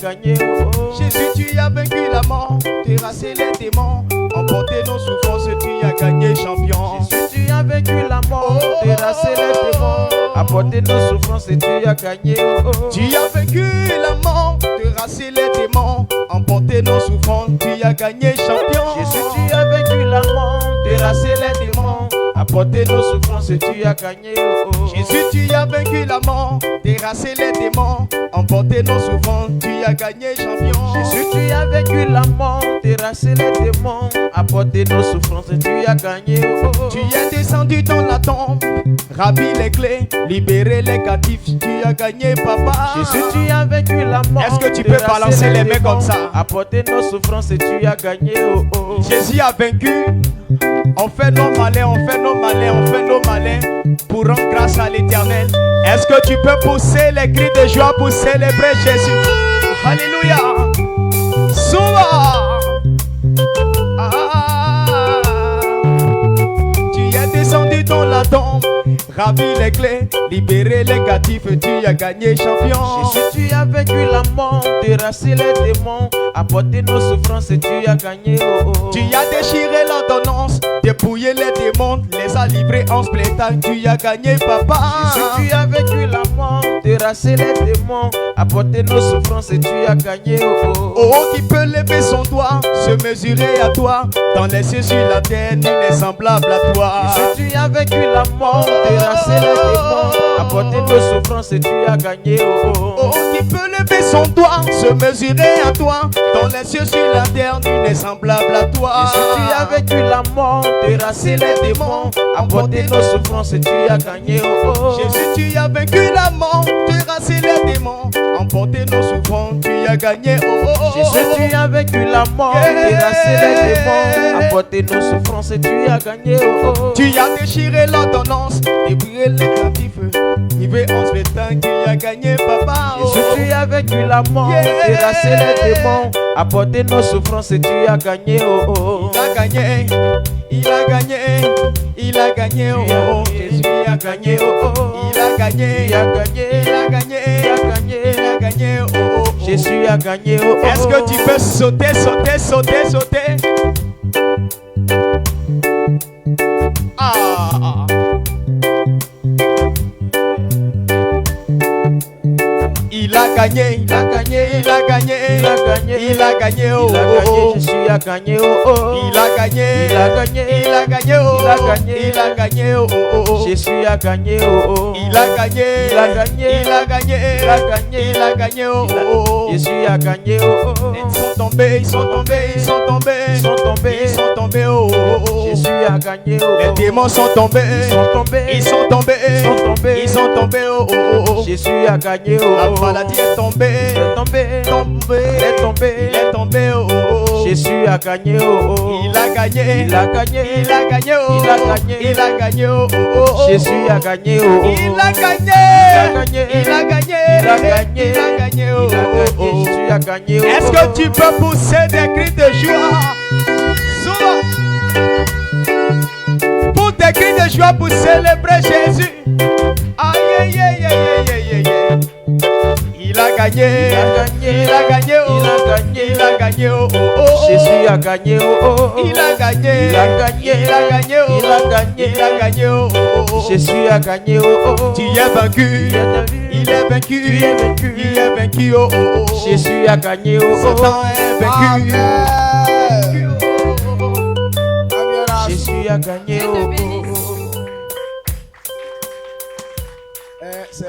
Gagné, oh. Jésus, tu as vaincu la mort, terrassé les démons, emporté nos souffrances, tu as gagné, champion. Jésus, tu as vaincu la mort, terrassé les démons, emporté nos souffrances, tu as gagné, oh. Tu as vaincu la mort, terrassé les démons, emporté nos souffrances, tu as gagné, champion. Jésus, tu as vaincu la mort, terrassé les démons, apporté nos souffrances, tu as gagné, oh, oh. Jésus, tu as vaincu la mort, terrassé les démons, emporté nos souffrances, tu as gagné, champion. Jésus, tu as vaincu la mort, terrassé les démons, apporté nos souffrances, tu as gagné, oh, oh. Tu es descendu dans la tombe, ravi les clés, libéré les captifs, tu as gagné, papa. Jésus, tu as vaincu la mort. Est-ce que tu peux balancer les mains comme ça? Apporter nos souffrances, tu as gagné, oh, oh. Jésus a vaincu. On fait nos malins, on fait nos malins, on fait nos malins pour rendre grâce à l'Éternel. Est-ce que tu peux pousser les cris de joie pour célébrer Jésus? Alléluia. Souvent. Tu es descendu dans la tombe, ravi les clés, libéré les captifs, tu as gagné, champion. Jésus, tu as vaincu la mort, terrassé les démons, apporté nos souffrances, tu as gagné, oh, oh. Tu as déchiré l'ordonnance, dépouillé les démons, les a livrés en spectacle, tu as gagné, papa. Jésus, tu as vaincu la mort, terrassé les démons, apporté nos souffrances, tu as gagné, oh, oh. Oh, qui peut lever son doigt, se mesurer à toi, dans les cieux sur la terre, nul n'est semblable à toi. Jésus, tu as vaincu la mort, terrassé les démons, apporté nos souffrances, tu as gagné, oh, oh. Oh, qui peut lever son doigt, se mesurer à toi, dans les cieux sur la terre, nul n'est semblable à toi. Jésus, tu as vaincu la mort, terrassé les démons, apporté nos souffrances, tu as gagné, oh, oh. Jésus, tu as vaincu la mort, terrassé les démons, emporté nos souffrances, tu as gagné, oh, oh. Jésus, tu as vaincu la mort, terrassé les démons, apporté nos souffrances, tu as gagné, oh, oh. Tu as déchiré l'ordonnance, débrouillé les captifs, livré en spectacle, tu as gagné, papa, oh. Jésus, tu as vaincu la mort, terrassé les démons, apporté nos souffrances, tu as gagné, oh, oh. Il a gagné, il a gagné, il a gagné, oh, oh. Jésus a gagné, oh, oh. Il a gagné, il a gagné, il a gagné, il a gagné, il a gagné, oh, oh. Jésus a gagné, oh, oh. Est-ce que tu peux sauter, sauter, sauter, sauter? Ah. Il a gagné, il a gagné, il a gagné, il a gagné, il a gagné, oh, oh. Jésus a gagné, oh, oh. Il a gagné, il a gagné, il a gagné, oh, il a gagné, il a gagné, oh, oh. Jésus a gagné, oh, oh. Il a gagné, il a gagné, il a gagné, il a gagné, il a gagné, oh, oh. Jésus a gagné, oh, oh. Ils sont tombés, ils sont tombés, ils sont tombés, ils sont tombés, ils sont tombés, oh, oh. Jésus a gagné, oh, oh. Les démons sont tombés, ils sont tombés, ils sont tombés, ils sont tombés, ils sont tombés, oh, oh. Jésus a gagné, oh, oh. La maladie est tombée, est tombée, tombée, est tombée, il est tombé, oh, oh. Jésus a gagné, oh, oh. Il a gagné, il a gagné, il a gagné, oh, il a gagné, il a gagné, oh, oh. Jésus a gagné, oh, oh. Il a gagné, il a gagné, il a gagné, il a gagné, il a gagné, oh, oh. Jésus a gagné, oh. Est-ce que tu peux pousser des cris de joie? Souvent, pour des cris de joie pour célébrer Jésus. Aïe, aïe, aïe, aïe, aïe, aïe. Il a gagné, il a gagné, il a gagné, oh, il a gagné, il a gagné, oh, oh. Jésus a gagné, oh, oh. Il a gagné, il a gagné, il a gagné, oh, il a gagné, il a gagné, oh, oh. Jésus a gagné, oh, oh. Tu es vaincu, il est vaincu, tu es vaincu, il est vaincu, oh, oh. Jésus a gagné, oh, oh. Satan est vaincu. Jésus a gagné, oh, oh. Si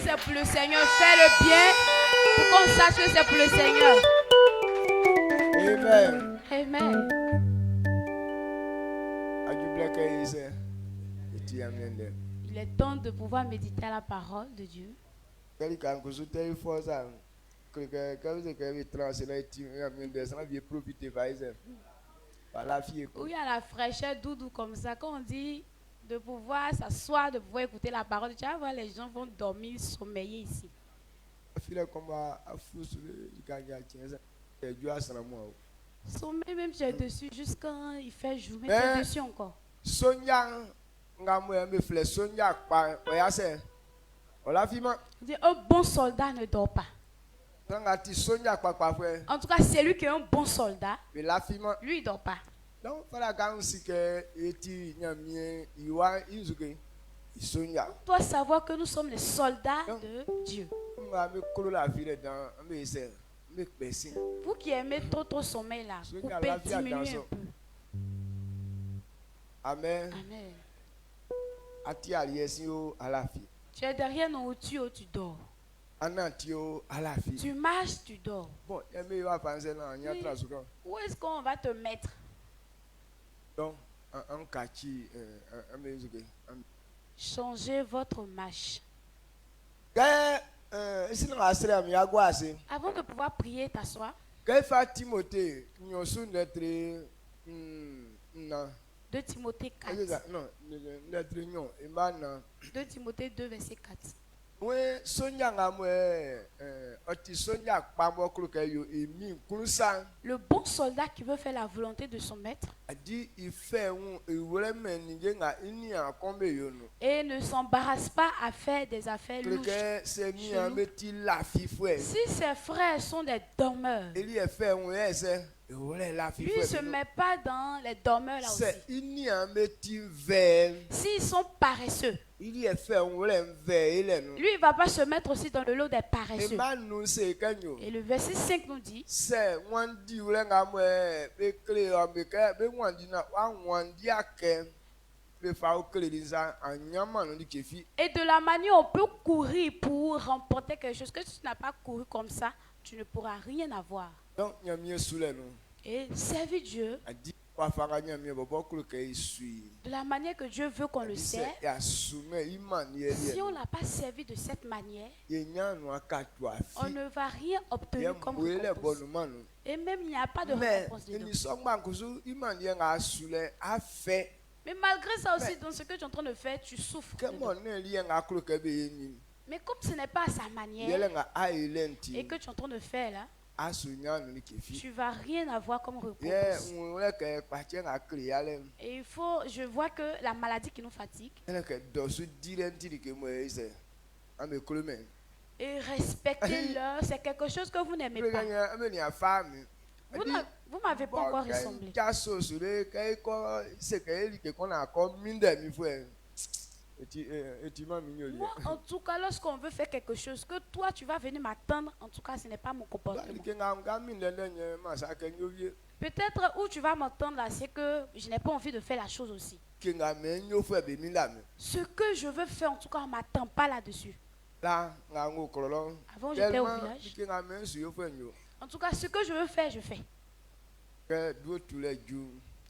c'est pour le Seigneur, fais le bien pour qu'on sache que c'est pour le Seigneur. Amen. Amen. Il est temps de pouvoir méditer à la parole de Dieu. Voilà, où il y a la fraîcheur doudou comme ça, quand on dit de pouvoir s'asseoir, de pouvoir écouter la parole. Tu vas voir, les gens vont dormir, sommeiller ici. Sommeil, même tu es dessus, juste quand il fait jour, mais tu es dessus encore. Dit, un bon soldat ne dort pas. En tout cas, c'est lui qui est un bon soldat. Lui, il ne dort pas. Donc, On doit savoir que nous sommes les soldats de Dieu. Vous qui aimez trop sommeil là, vous pouvez diminuer un peu. Amen. Amen. Tu es derrière nos tuyaux, tu dors. Tu marches, tu dors. Bon, Oui. Où est-ce qu'on va te mettre? donc, Changez votre marche. Avant de pouvoir prier, t'asseoir. 2 Timothée 4. 2 Timothée 2, verset 4. Le bon soldat qui veut faire la volonté de son maître et ne s'embarrasse pas à faire des affaires louches. Si ses frères sont des dormeurs, lui ne se met pas dans les dormeurs là aussi. S'ils sont paresseux, lui il ne va pas se mettre aussi dans le lot des paresseux. Et le verset 5 nous dit, et de la manière on peut courir pour remporter quelque chose que tu n'as pas couru comme ça, tu ne pourras rien avoir. Et servir Dieu de la manière que Dieu veut qu'on le serve. Si on n'a pas servi de cette manière, on ne va rien obtenir comme récompense. Et même il n'y a pas de récompense dedans. Mais malgré ça aussi, dans ce que tu es en train de faire, tu souffres. Mais comme ce n'est pas à sa manière et que tu es en train de faire là, tu ne vas rien avoir comme récompense. Et je vois que la maladie qui nous fatigue, et respectez-le, c'est quelque chose que vous n'aimez pas. Vous m'avez pas encore ressemblé. Moi, en tout cas, lorsqu'on veut faire quelque chose, que toi, tu vas venir m'attendre, en tout cas, ce n'est pas mon comportement. Peut-être où tu vas m'entendre là, c'est que je n'ai pas envie de faire la chose aussi. Ce que je veux faire, en tout cas, on ne m'attend pas là-dessus. Avant, j'étais au village. En tout cas, ce que je veux faire, je fais.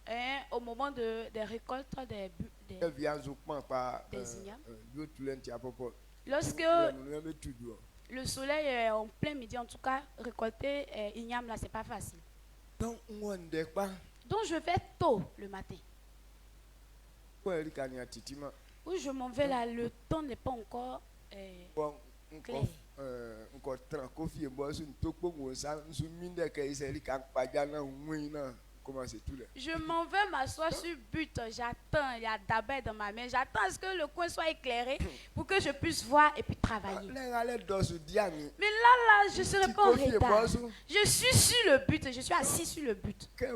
Et au moment des récoltes des ignames, lorsque le soleil est en plein midi, en tout cas, récolter ignames là, c'est pas facile. Donc, je vais tôt le matin. Où je m'en vais là, le temps n'est pas encore clair. Je m'en vais m'asseoir sur but, j'attends, il y a d'abord dans ma main, j'attends à ce que le coin soit éclairé pour que je puisse voir et puis travailler. Mais là, je ne serai pas en retard. Je suis sur le but, je suis assis sur le but. Et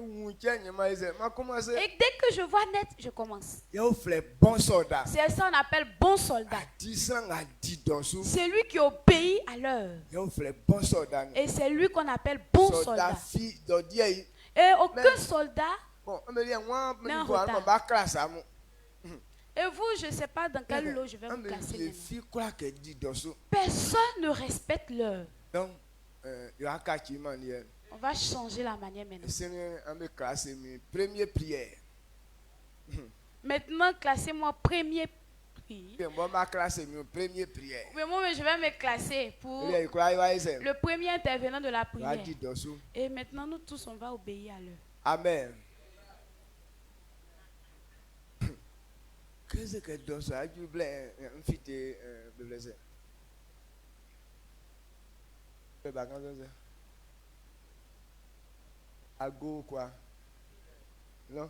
dès que je vois net, je commence. C'est ça qu'on appelle bon soldat. C'est lui qui obéit à l'heure. Et c'est lui qu'on appelle bon soldat. Et aucun soldat n'est en retard. Et vous, je ne sais pas dans quel lot je vais vous classer. Personne ne respecte l'heure. On va changer la manière maintenant. Maintenant, classez-moi première prière. Mais moi, je vais me classer pour le premier intervenant de la prière. Et maintenant, nous tous, on va obéir à l'heure. Amen. Qu'est-ce que dans ça du blé un fité de blessé. Le bagan ça. Ago quoi? Non?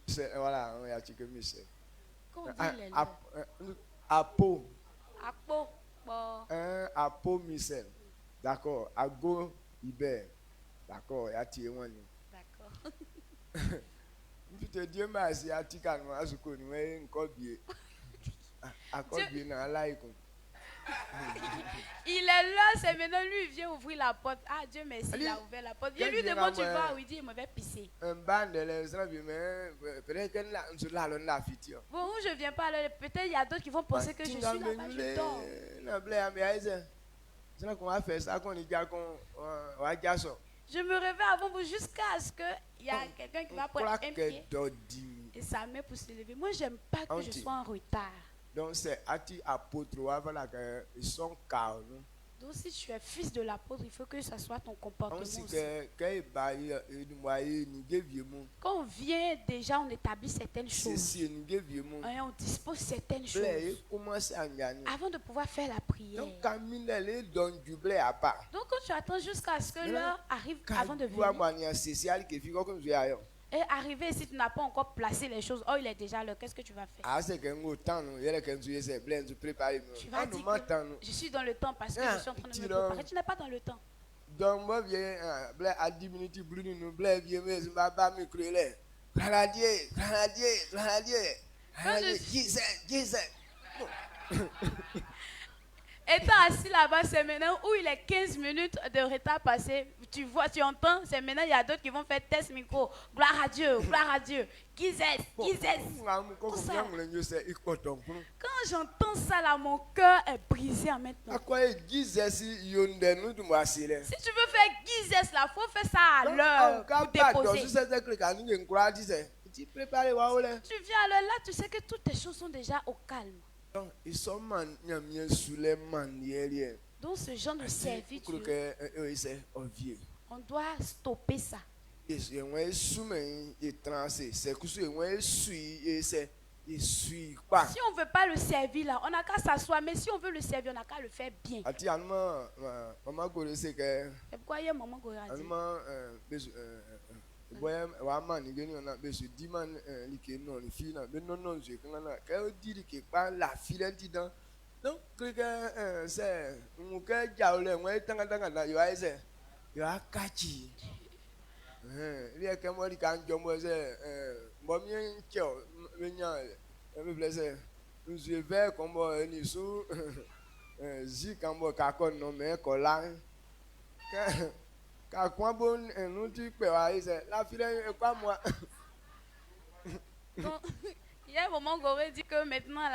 C'est voilà, on y a que Michel. Apo. Apo. Un apo Michel. D'accord. Ago Iber. D'accord. Il y a tiré one. D'accord. Tu te dis merci à Tikano à ce qu'on est encore bien. Encore bien dans la life. Il est là, c'est maintenant lui, il vient ouvrir la porte. Ah, Dieu merci, il a ouvert la porte. Il lui demande, tu vas où? Il dit, il me va pisser. Un ban de l'Israël, mais peut-être qu'elle a la fille. Bon, je ne viens pas là. Peut-être il y a d'autres qui vont penser que je suis là-bas, je dors. C'est là qu'on va faire ça, qu'on va dire ça. Je me réveille avant vous jusqu'à ce qu'il y a quelqu'un qui va prendre un pied et ça met pour se lever. Moi, j'aime pas que je sois en retard. Donc, c'est apôtre, voilà, ils sont calmes. Donc, si tu es fils de l'apôtre, il faut que ça soit ton comportement aussi. Quand on vient déjà, on établit certaines choses. Et on dispose certaines choses avant de pouvoir faire la prière. Donc, quand tu attends jusqu'à ce que l'heure arrive avant de venir, et arrivé ici, tu n'as pas encore placé les choses. Oh, il est déjà là. Qu'est-ce que tu vas faire? Tu vas dire que je suis dans le temps parce que je suis en train de me préparer. Tu n'es pas dans le temps. Donc, moi, à 10 minutes, Étant assis là-bas, c'est maintenant où il est 15 minutes de retard passé. Tu vois, tu entends, c'est maintenant il y a d'autres qui vont faire test micro. Gloire à Dieu, gloire à Dieu. Quand j'entends ça là, mon cœur est brisé en maintenant. Si tu veux faire Gizès là, il faut faire ça à l'heure pour déposer. Tu viens à l'heure là, tu sais que toutes tes choses sont déjà au calme. Donc ce genre de servitude, on doit stopper ça. Si on ne veut pas le servir là, on n'a qu'à s'asseoir. Mais si on veut le servir, on n'a qu'à le faire bien. Et pourquoi il y a maman Gora dit? Donc, hier, maman Goré dit que maintenant,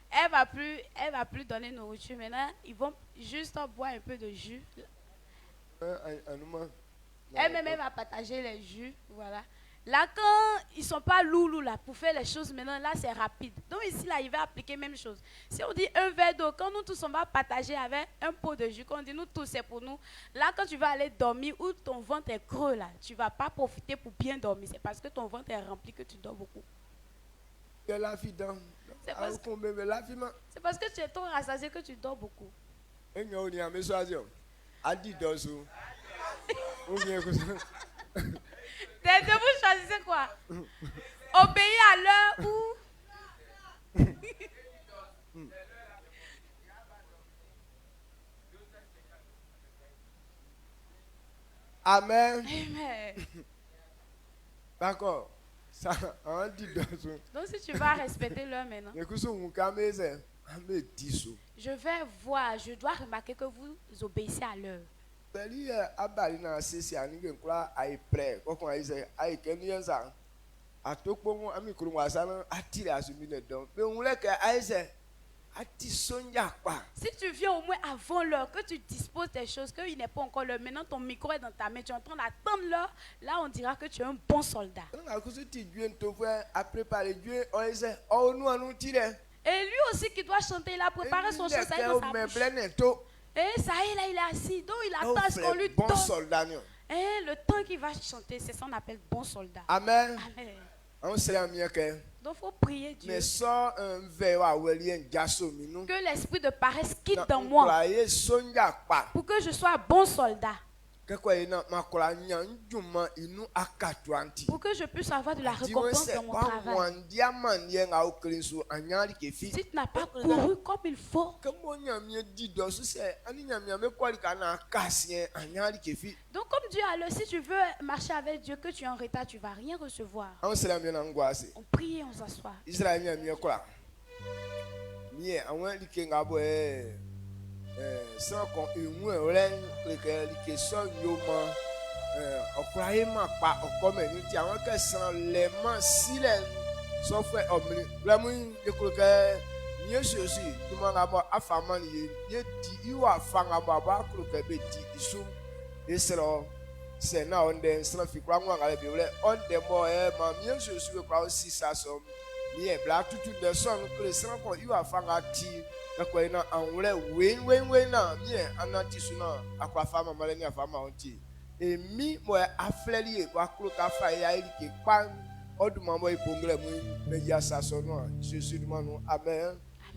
elle va plus donner nourriture. Maintenant, ils vont juste boire un peu de jus. Elle-même, elle va partager les jus, voilà. Là, quand ils ne sont pas loulous là pour faire les choses maintenant, là c'est rapide. Donc ici, là, il va appliquer même chose. Si on dit un verre d'eau, quand nous tous on va partager avec un pot de jus, quand on dit nous tous c'est pour nous, là quand tu vas aller dormir ou ton ventre est creux là, tu ne vas pas profiter pour bien dormir. C'est parce que ton ventre est rempli que tu dors beaucoup. C'est parce que tu es trop rassasié que tu dors beaucoup. Vous choisissez quoi? Obéir à l'heure ou... Amen. Amen. D'accord. Donc si tu vas respecter l'heure maintenant, je vais voir, je dois remarquer que vous obéissez à l'heure. Si tu viens au moins avant l'heure, que tu disposes des choses, qu'il n'est pas encore l'heure, maintenant ton micro est dans ta main, tu es en train d'attendre l'heure, là on dira que tu es un bon soldat. Et lui aussi qui doit chanter, il a préparé son chant, ça y est dans sa bouche. Et ça y est, là il est assis, donc il attend à ce qu'on lui donne. Et le temps qu'il va chanter, c'est ça qu'on appelle bon soldat. Amen. Amen. Donc, il faut prier Dieu. Mais sans un verre à Welien Gasomino. Que l'esprit de paresse quitte dans moi. Pour que je sois un bon soldat. Pour que je puisse avoir de la récompense dans mon travail. Si tu n'as pas couru comme il faut. Donc comme Dieu a le, si tu veux marcher avec Dieu, que tu es en retard, tu ne vas rien recevoir. On prie et on s'assoit. Sans qu'on ait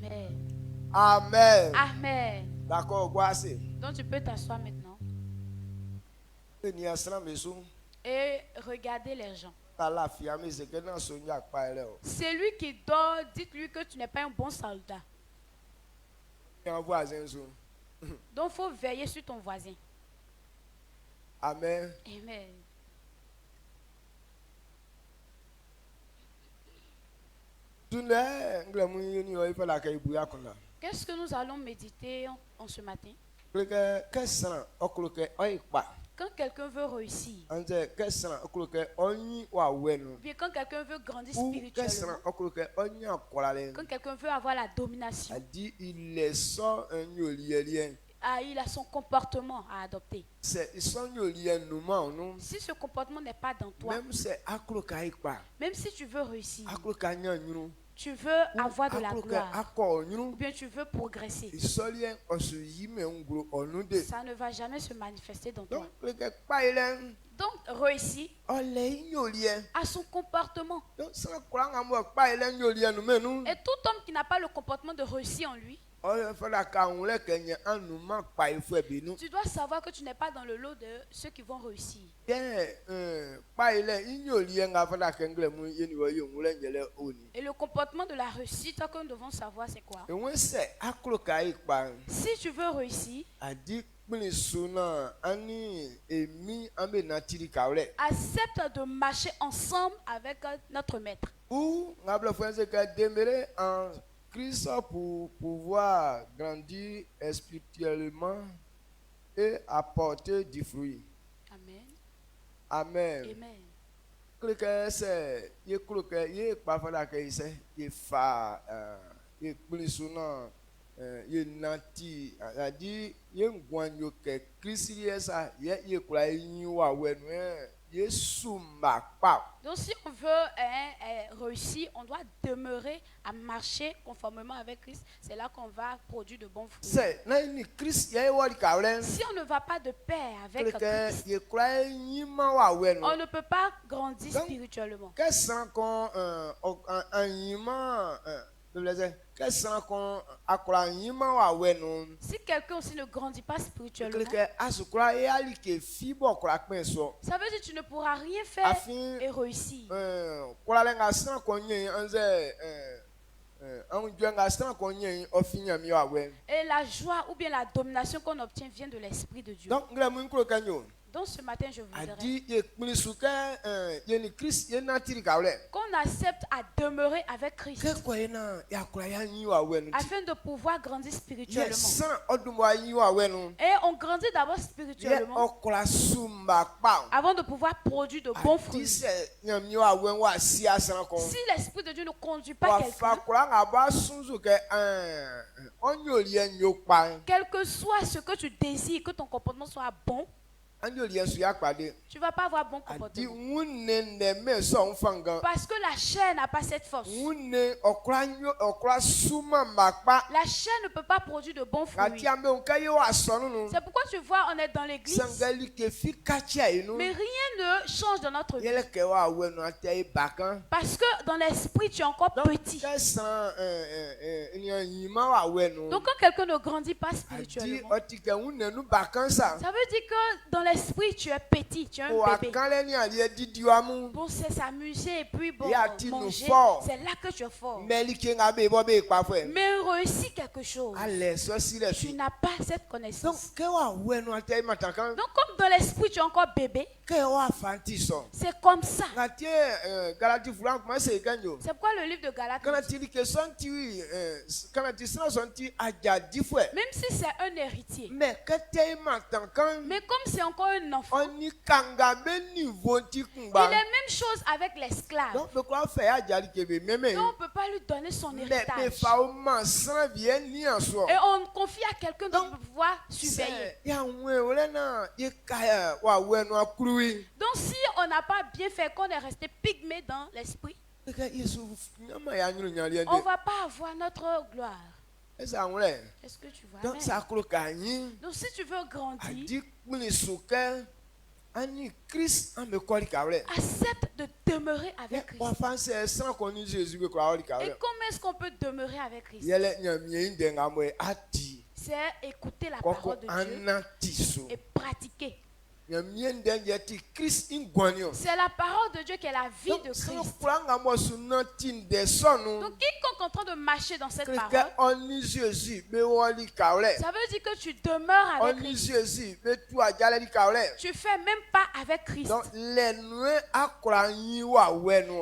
Amen. Amen. Amen. D'accord, donc tu peux t'asseoir maintenant. Et regarder les gens. C'est lui qui dort, dites-lui que tu n'es pas un bon soldat. Donc il faut veiller sur ton voisin. Amen. Amen. Qu'est-ce que nous allons méditer en ce matin? Quand quelqu'un veut réussir, bien quand quelqu'un veut grandir spirituellement, quand quelqu'un veut avoir la domination, il a son comportement à adopter. Si ce comportement n'est pas dans toi, même si tu veux réussir, tu veux avoir de la gloire, ou bien tu veux progresser, ça ne va jamais se manifester dans toi. Donc, réussi à son comportement. Et tout homme qui n'a pas le comportement de réussir en lui, tu dois savoir que tu n'es pas dans le lot de ceux qui vont réussir. Et le comportement de la réussite que nous devons savoir, c'est quoi? Si tu veux réussir, accepte de marcher ensemble avec notre maître. Christ pour pouvoir grandir spirituellement et apporter du fruit. Amen. Amen. Amen. Donc si on veut réussiir, on doit demeurer à marcher conformément avec Christ. C'est là qu'on va produire de bons fruits. Si on ne va pas de pair avec Christ, on ne peut pas grandir spirituellement. Si quelqu'un aussi ne grandit pas spirituellement, ça veut dire que tu ne pourras rien faire et réussir. Et la joie ou bien la domination qu'on obtient vient de l'Esprit de Dieu. Donc ce matin, je voudrais qu'on accepte à demeurer avec Christ afin de pouvoir grandir spirituellement. Et on grandit d'abord spirituellement avant de pouvoir produire de bons fruits. Si l'Esprit de Dieu ne conduit pas quelqu'un, quel que soit ce que tu désires, que ton comportement soit bon, tu ne vas pas avoir bon a dit comportement. Parce Parce que la chair n'a pas cette force. La chair ne peut pas produire de bons fruits. C'est pourquoi tu vois, on est dans l'église, mais rien ne change dans notre vie. Parce que dans l'esprit, tu es encore petit. Donc quand quelqu'un ne grandit pas spirituellement, ça veut dire que dans l'esprit, tu es petit, tu es un bébé. Bon, c'est s'amuser et puis bon, manger, c'est là que tu es fort. Mais réussis quelque chose, tu n'as pas cette connaissance. Donc comme dans l'esprit, tu es encore bébé, c'est comme ça. C'est pourquoi le livre de Galates, même si c'est un héritier, mais comme c'est encore un enfant, il est même chose avec l'esclave. Donc on ne peut pas lui donner son héritage. Et on confie à quelqu'un qui peut pouvoir surveiller. Donc si on n'a pas bien fait, qu'on est resté pygmé dans l'esprit, on ne va pas avoir notre gloire. Est-ce que tu vois? Donc si tu veux grandir, accepte de demeurer avec Christ. Et comment est-ce qu'on peut demeurer avec Christ? C'est écouter la parole de Dieu et pratiquer. C'est la parole de Dieu qui est la vie de Christ. Donc quiconque est en train de marcher dans cette parole, ça veut dire que tu demeures avec Christ. Tu fais même pas avec Christ.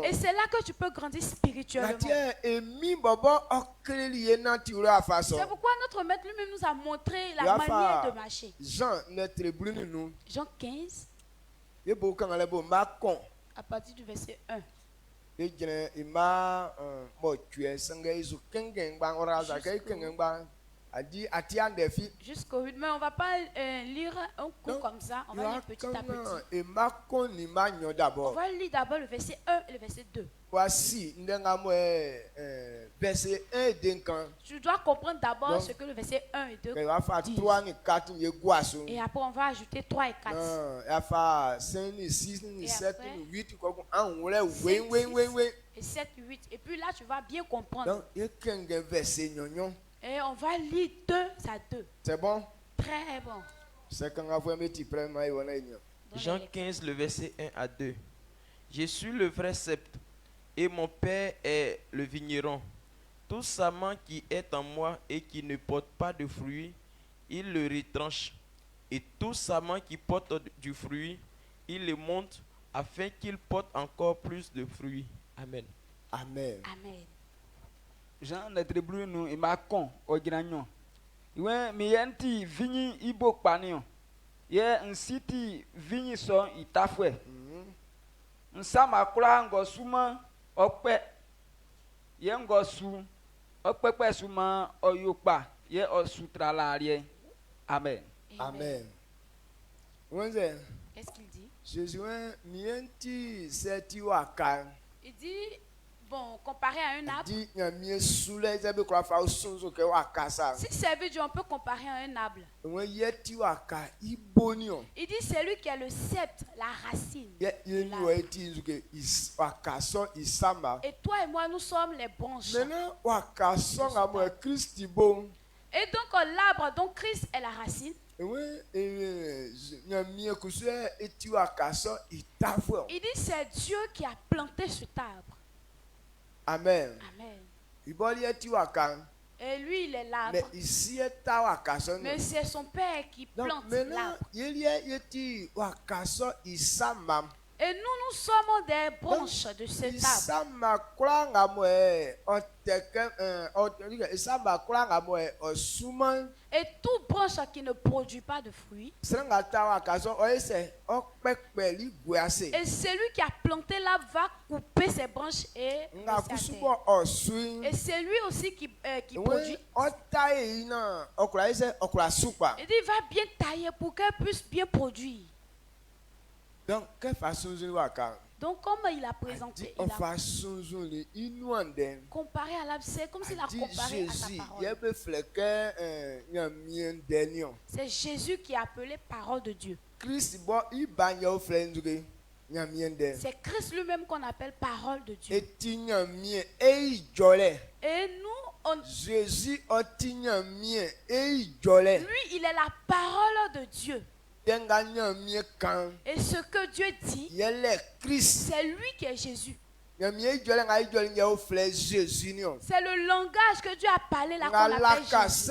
Et c'est là que tu peux grandir spirituellement. C'est pourquoi notre maître lui-même nous a montré la manière de marcher. Jean 15, à partir du verset 1. Jusqu'au 8, mais on ne va pas lire un coup comme ça, on va lire petit à petit. On va lire d'abord le verset 1 et le verset 2. Voici, verset 1 et 2. Tu dois comprendre d'abord ce que le verset 1 et 2 dit. Et après on va ajouter 3 et 4. Et après 5, 6, 7, 8. Et 7, 8. Et puis là tu vas bien comprendre. Et on va lire 2 à 2. C'est bon? Très bon. Jean 15, le verset 1 à 2. Je suis le vrai cep, et mon père est le vigneron. Tout sarment qui est en moi et qui ne porte pas de fruits, il le retranche. Et tout sarment qui porte du fruit, il le monte afin qu'il porte encore plus de fruits. Amen. Amen. Amen. Jean n'attribue nous et ma con au granyon. Iwe mi yenti vini ibo panio. Ye nsiti vini son itafwe. Nsama kula ngosuma okpe. Ye ngosu okpepe suma oyopa. Ye osutralarie. Amen. Amen. Qu'est-ce qu'il dit? Jésus mi yenti seti waka. Il dit, bon, comparé à un arbre. Si c'est Dieu, on peut comparer à un arbre. Il dit c'est lui qui a le sceptre, la racine. Et toi et moi, nous sommes les branches. Et donc l'arbre, donc Christ est la racine. Il dit c'est Dieu qui a planté cet arbre. Amen. Amen. Et lui, il est l'arbre. Mais c'est son père qui plante l'arbre. Et nous sommes des branches de cet arbre. Et toute branche qui ne produit pas de fruits. Et celui qui a planté l'arbre va couper ses branches et c'est lui aussi qui produit. Il dit il va bien tailler pour qu'elle puisse bien produire. Donc, quelle façon je vois quand? Donc, comme il a présenté, il a comparé à l'arbre, c'est comme s'il a comparé à sa parole. C'est Jésus qui est appelé parole de Dieu. C'est Christ lui-même qu'on appelle parole de Dieu. Et nous, Jésus, lui, il est la parole de Dieu. Et ce que Dieu dit, c'est lui qui est Jésus. C'est le langage que Dieu a parlé là qu'on appelle Jésus.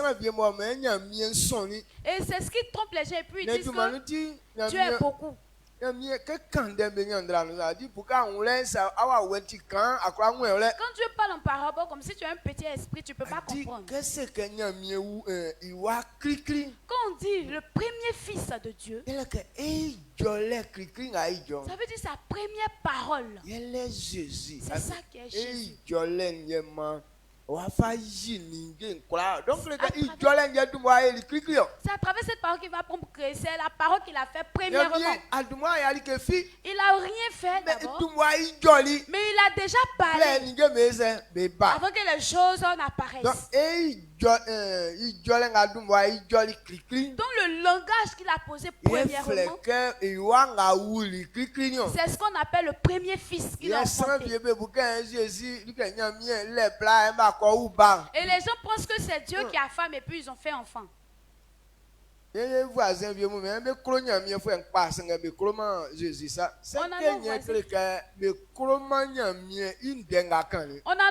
Et c'est ce qui trompe les gens. Et puis ils disent que Dieu est beaucoup. Quand Dieu parle en parabole, comme si tu as un petit esprit, tu ne peux pas comprendre. Quand on dit le premier fils de Dieu, ça veut dire sa première parole. C'est ça qui est Jésus. C'est à travers cette parole qu'il va prendre. C'est la parole qu'il a fait premièrement. Il n'a rien fait d'abord, mais il a déjà parlé avant que les choses n'apparaissent. Donc le langage qu'il a posé premièrement, c'est ce qu'on appelle le premier fils qu'il a enfanté. Et les gens pensent que c'est Dieu qui a femme et puis ils ont fait enfant. On a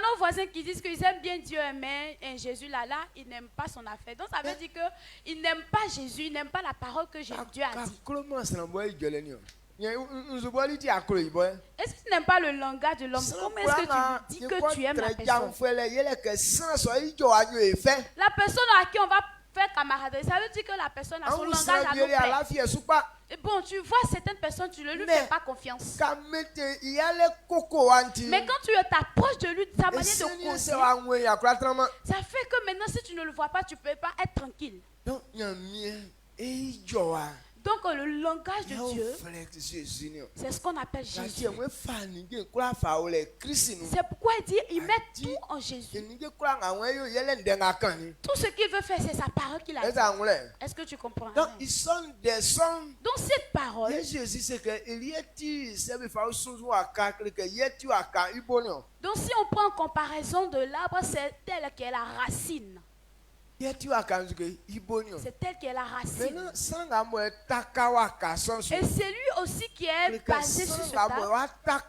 nos voisins qui disent qu'ils aiment bien Dieu, mais Jésus là, ils n'aiment pas son affaire. Donc ça veut dire qu'ils n'aiment pas Jésus, ils n'aiment pas la parole que Dieu a dit. Est-ce que tu n'aimes pas le langage de l'homme? Comment est-ce que tu dis que tu aimes la personne? La personne à qui on va faire camaraderie, ça veut dire que la personne a son langage à nous faire. Et bon, tu vois certaines personnes, tu ne lui fais pas confiance. Mais quand tu t'approches de lui, sa manière de causer, ça fait que maintenant, si tu ne le vois pas, tu ne peux pas être tranquille. Donc le langage de Dieu, c'est ce qu'on appelle Jésus. C'est pourquoi il dit, il met tout en Jésus. Tout ce qu'il veut faire, c'est sa parole qu'il a dit. Est-ce que tu comprends? Donc cette parole, donc si on prend en comparaison de l'arbre, c'est tel qu'est la racine. C'est tel qu'est la racine. Et c'est lui aussi qui est basé sur cet arbre. Ça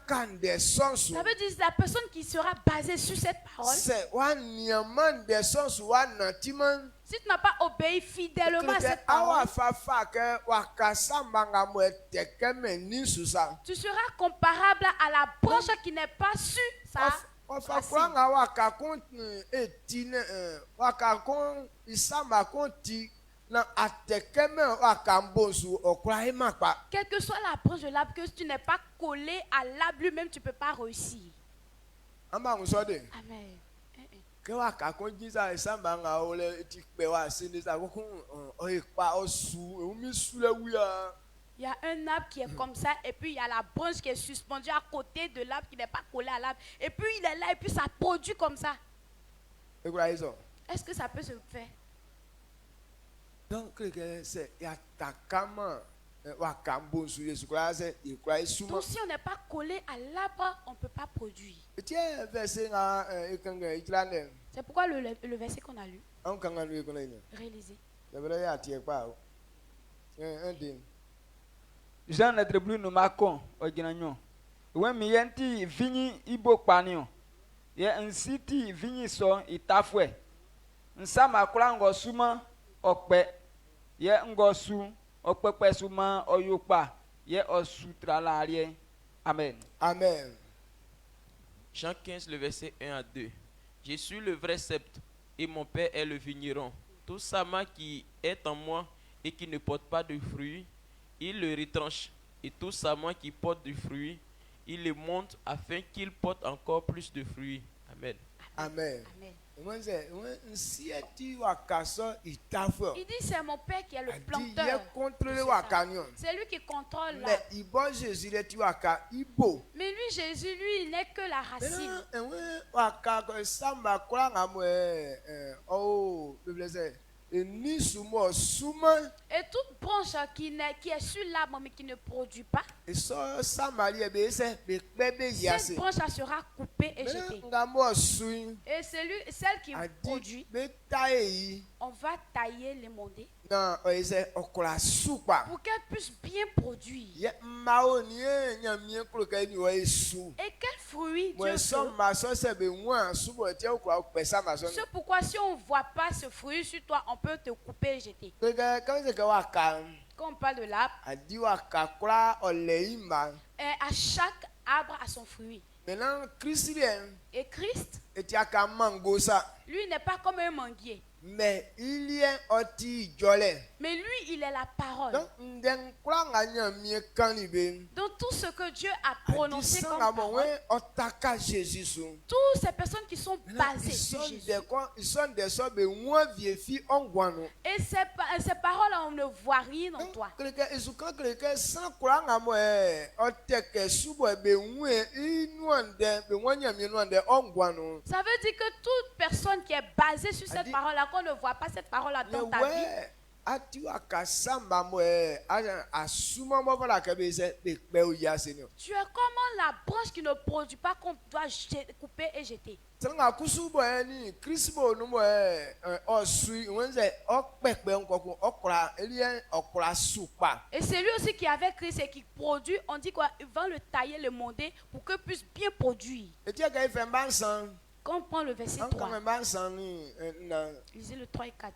veut dire la personne qui sera basée sur cette parole. Si tu n'as pas obéi fidèlement à cette parole, tu seras comparable à la branche qui n'est pas sur sa quelle que soit la branche de l'arbre, que si tu n'es pas collé à l'arbre lui-même, tu ne peux pas réussir. Amen. Il y a un arbre qui est comme ça, et puis il y a la branche qui est suspendue à côté de l'arbre qui n'est pas collé à l'arbre. Et puis il est là, et puis ça produit comme ça. Est-ce que ça peut se faire? Donc si on n'est pas collé à l'arbre, on ne peut pas produire. C'est pourquoi le verset qu'on a lu, réalisé. Jean n'être plus nous marquons au Guinagnon. When mi yenti vini ibo panio. Ye nsiti vini so itafwe. Nsama kula ngosuma okpe. Ye ngosu okpepe suma oyokpa. Ye osu tralarie. Amen. Amen. Jean 15, le verset 1 à 2. Je suis le vrai sceptre et mon Père est le vigneron. Tout sama qui est en moi et qui ne porte pas de fruits, il le retranche, et tout sama qui porte du fruit, il le monte afin qu'il porte encore plus de fruits. Amen. Amen. Amen. Il dit c'est mon père qui est le planteur. C'est lui qui contrôle là. Mais lui, Jésus, lui, il n'est que la racine. Et toute branche qui est sur l'arbre mais qui ne produit pas, cette branche sera coupée et jetée. Et celle qui produit, on va tailler, l'émonder pour qu'elle puisse bien produire. Et quel fruit Dieu veut. C'est pourquoi si on ne voit pas ce fruit sur toi, on peut te couper et jeter. Quand on parle de l'arbre, à chaque arbre a son fruit. Et Christ, lui n'est pas comme un manguier. Mais il y a Mais lui, il est la parole. Donc tout ce que Dieu a prononcé comme parole, toutes ces personnes qui sont basées sur Jésus. Et ces paroles, on ne voit rien en toi. Ça veut dire que toute personne qui est basée sur cette parole-là, qu'on ne voit pas cette parole-là dans ta vie, tu es comme la branche qui ne produit pas, qu'on doit couper et jeter. Et c'est lui aussi qui avec Christ et qui produit, on dit quoi, il va le tailler, le monder pour qu'il puisse bien produire. Quand on prend le verset 3, lisez le 3 et 4.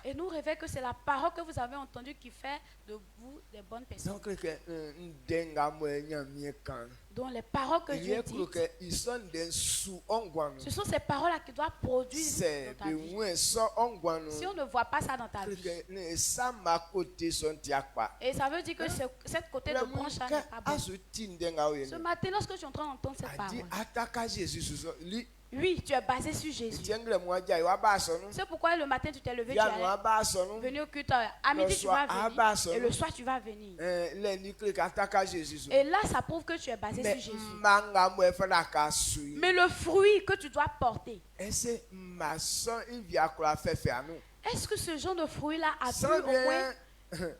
Et nous révèle que c'est la parole que vous avez entendue qui fait de vous des bonnes personnes. Donc les paroles que Dieu dit, ce sont ces paroles-là qui doivent produire dans ta vie. Si on ne voit pas ça dans ta vie, et ça veut dire que cette côté de branche-là n'est pas bon. Ce matin, lorsque je suis en train d'entendre cette parole, oui, tu es basé sur Jésus. C'est pourquoi le matin tu t'es levé, tu es venu au culte. À midi tu vas venir et le soir tu vas venir. Et là ça prouve que tu es basé sur Jésus. Mais le fruit que tu dois porter, est-ce que ce genre de fruit là a pu au moins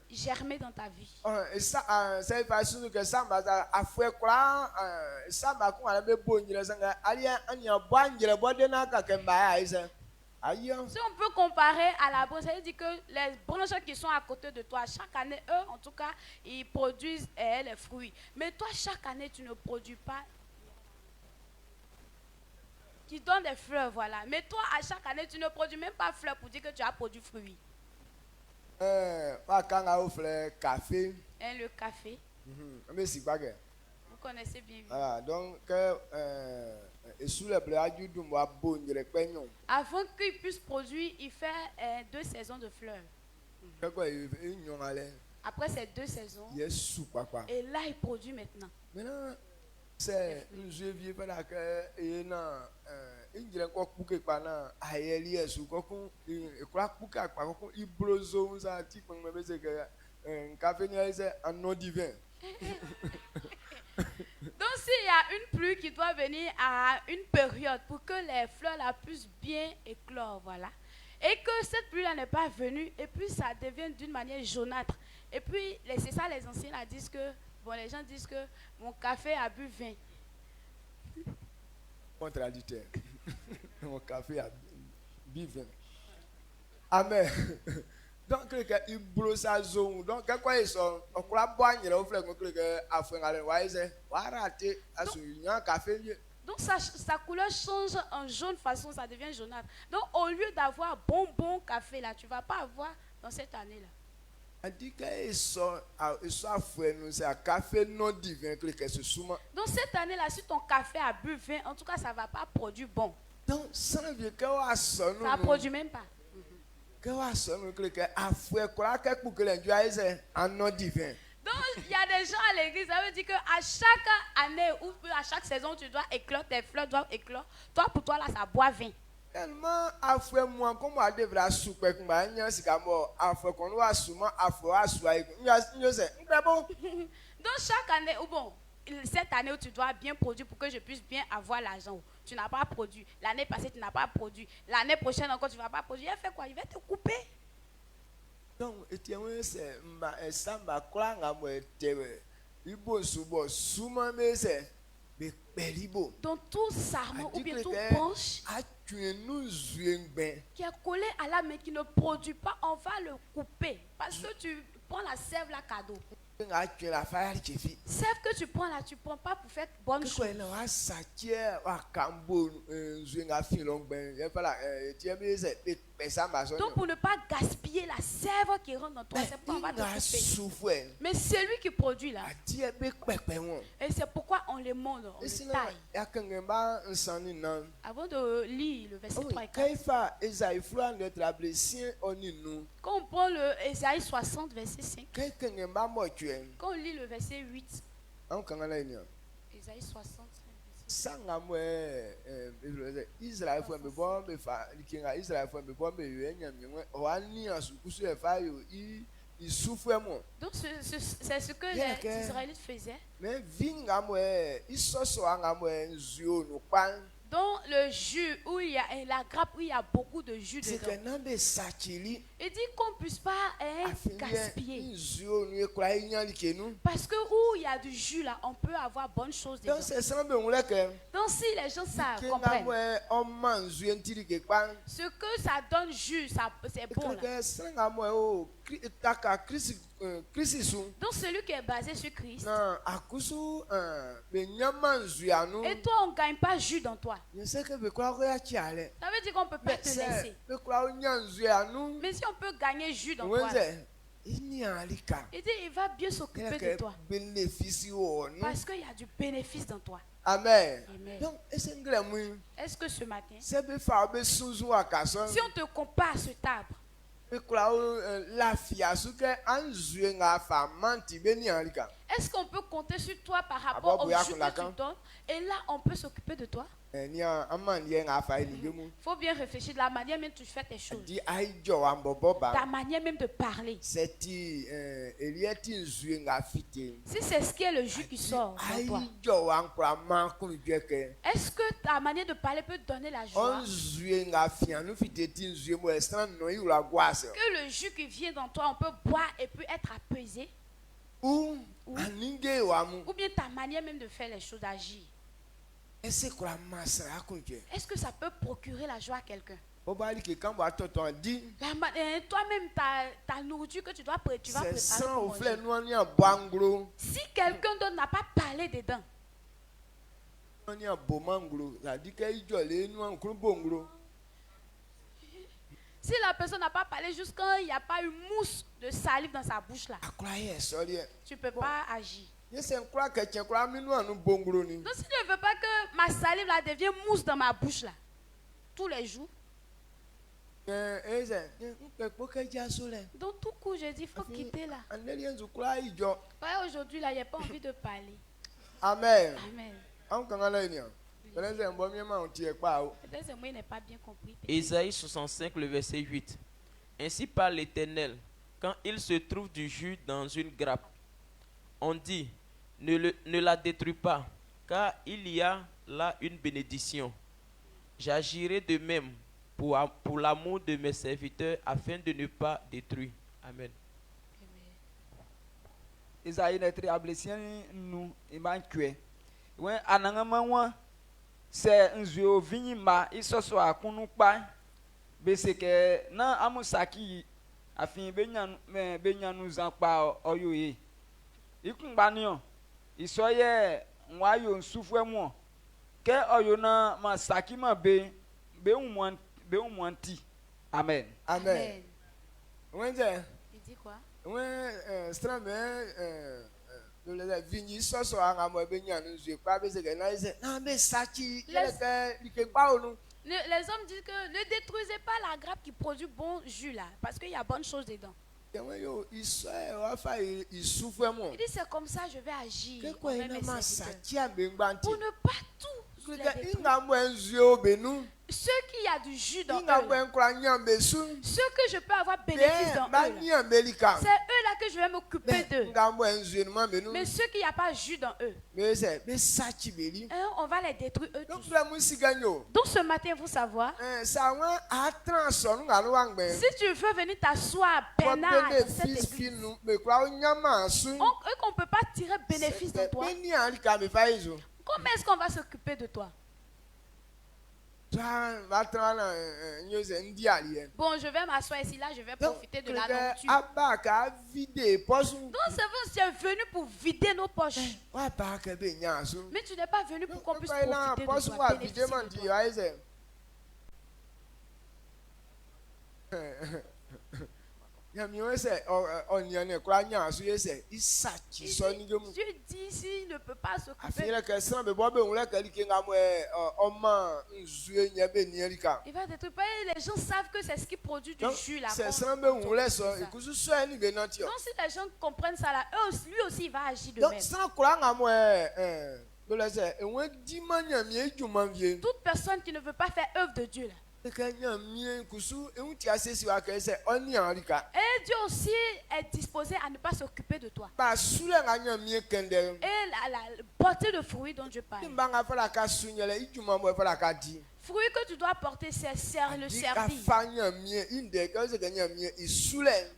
germer dans ta vie? Si on peut comparer à la branche, ça veut dire que les branches qui sont à côté de toi, chaque année, eux, en tout cas, ils produisent les fruits. Mais toi, chaque année, tu ne produis pas. Tu donnes des fleurs, voilà. Mais toi, à chaque année, tu ne produis même pas fleurs pour dire que tu as produit fruits. Le café. Vous connaissez bien. Voilà, donc, avant qu'il puisse produire, il fait 2 saisons de fleurs. Après ces 2 saisons, et là il produit maintenant. C'est donc s'il y a une pluie qui doit venir à une période pour que les fleurs là puissent bien éclore, voilà, et que cette pluie là n'est pas venue et puis ça devient d'une manière jaunâtre, et puis c'est ça, les anciens là disent que, bon, les gens disent que mon café a bu vin. Contradicteur. Mon café a bu vin. Amen. Donc, il bloque sa zone. Donc, quand ils sont, on croit boire, il faut que donc sa couleur change en jaune façon, ça devient jaunâtre. Donc, au lieu d'avoir bon café là, tu ne vas pas avoir dans cette année là. Donc cette année là, si ton café a bu vin, en tout cas ça ne va pas produire bon. Donc ça ne produit même pas. Donc il y a des gens à l'église, ça veut dire qu'à chaque année ou à chaque saison, tu dois éclore, tes fleurs doivent éclore. Toi, pour toi, là, ça boit 20. Tellement afre moi comme on devra souper comme anya sikamo afre qu'on va souvent afre aswa nous c'est bon. Donc chaque année, ou bon, cette année où tu dois bien produire pour que je puisse bien avoir l'argent. Tu n'as pas produit. L'année passée, tu n'as pas produit. L'année prochaine encore, tu ne vas pas produire. Il fait quoi? Il va te couper. Donc, c'est ça m'a clangé moi tewe. Ibo subo suma me c'est belibo. Dans tout sarment ou bien tout branche qui est collé à la main qui ne produit pas, on va le couper. Parce que tu prends la sève là cadeau. Sève que tu prends là, tu prends pas pour faire bonne chose. Donc pour ne pas gaspiller la sève qui rentre dans toi, c'est pourquoi on va te couper. Mais celui qui produit là, et c'est pourquoi on les monte, on les taille. Avant de lire le verset 3 et 4, quand on prend le Ésaïe 60 verset 5, quand on lit le verset 8, Ésaïe 60 Israël faut me voir me fa likinga Israël faut me voir me yenya mwe wani asukusu efa yo il souffre moi. Donc c'est ce que les Israélites faisaient. Mais vinga mwe isoso anga mwe nzio no pan. Dans le jus où il y a la grappe où il y a beaucoup de jus dedans. Il dit qu'on ne puisse pas gaspiller. Parce que où il y a du jus là, on peut avoir bonne chose dedans. Donc si les gens savent, comprennent. Ce que ça donne jus, c'est bon là. Donc celui qui est basé sur Christ. Et toi on ne gagne pas jus dans toi. Ça veut dire qu'on ne peut pas te laisser. Mais si on peut gagner jus dans toi, il dit il va bien s'occuper de toi. Parce qu'il y a du bénéfice dans toi. Amen. Donc, est-ce que ce matin, si on te compare à cet arbre, est-ce qu'on peut compter sur toi par rapport au jus que tu donnes? Et là, on peut s'occuper de toi. Il faut bien réfléchir de la manière même tu fais tes choses. Ta manière même de parler. Si c'est ce qui est le jus qui sort de toi. Est-ce que ta manière de parler peut te donner la joie? Que le jus qui vient dans toi, on peut boire et peut être apaisé. Ou bien ta manière même de faire les choses, d'agir. Est-ce que ça peut procurer la joie à quelqu'un? Toi-même, ta nourriture que tu vas préparer. Si quelqu'un d'autre n'a pas parlé dedans, si la personne n'a pas parlé jusqu'à il n'y a pas eu mousse de salive dans sa bouche là, tu ne peux pas agir. Donc si tu ne veux pas que ma salive là devienne mousse dans ma bouche là, tous les jours. Donc tout coup, je dis, il faut quitter là. Aujourd'hui là, il n'y a pas envie de parler. Amen. Amen. Peut-être moi, il n'est pas bien compris. Ésaïe 65, le verset 8. Ainsi parle l'Éternel, quand il se trouve du jus dans une grappe, on dit, ne la détruis pas, car il y a là une bénédiction. J'agirai de même pour l'amour de mes serviteurs, afin de ne pas détruire. Amen. Isaïe n'est triablécien nous émanqué. Ouais, anangamanwa c'est un zio vinima isoso akunukpa beseke na amusaki afin benya nous en pa oyoye ikungbanion isoye nwayo nsufwemo ke oyona masaki ma be umwanti. Amen. Amen. Il dit quoi? Les hommes disent que ne détruisez pas la grappe qui produit bon jus là, parce qu'il y a bonne chose dedans. Il dit c'est comme ça je vais agir envers mes serviteurs. Pour ne pas tout les détruire. Ceux qui a du jus dans eux, ceux que je peux avoir bénéfice dans eux, c'est eux là que je vais m'occuper d'eux. Mais ceux qui n'ont pas jus dans eux, on va les détruire eux tous. Donc ce matin, vous savoir, si tu veux venir t'asseoir à Bernard dans cette église, on ne peut pas tirer bénéfice de toi. Comment est-ce qu'on va s'occuper de toi? Bon, je vais m'asseoir ici, là, je vais profiter de la nourriture. Donc, c'est venu pour vider nos poches. Mais tu n'es pas venu pour qu'on puisse profiter de toi, bénéficier de toi. Dieu dit s'il ne peut pas s'occuper, il va détruire. Les gens savent que c'est ce qui produit du jus là. Donc si les gens comprennent ça là, lui aussi il va agir de même. Toute personne qui ne veut pas faire œuvre de Dieu là, et Dieu aussi est disposé à ne pas s'occuper de toi. Et la portée de fruits dont Dieu parle. Fruit que tu dois porter, c'est le servir.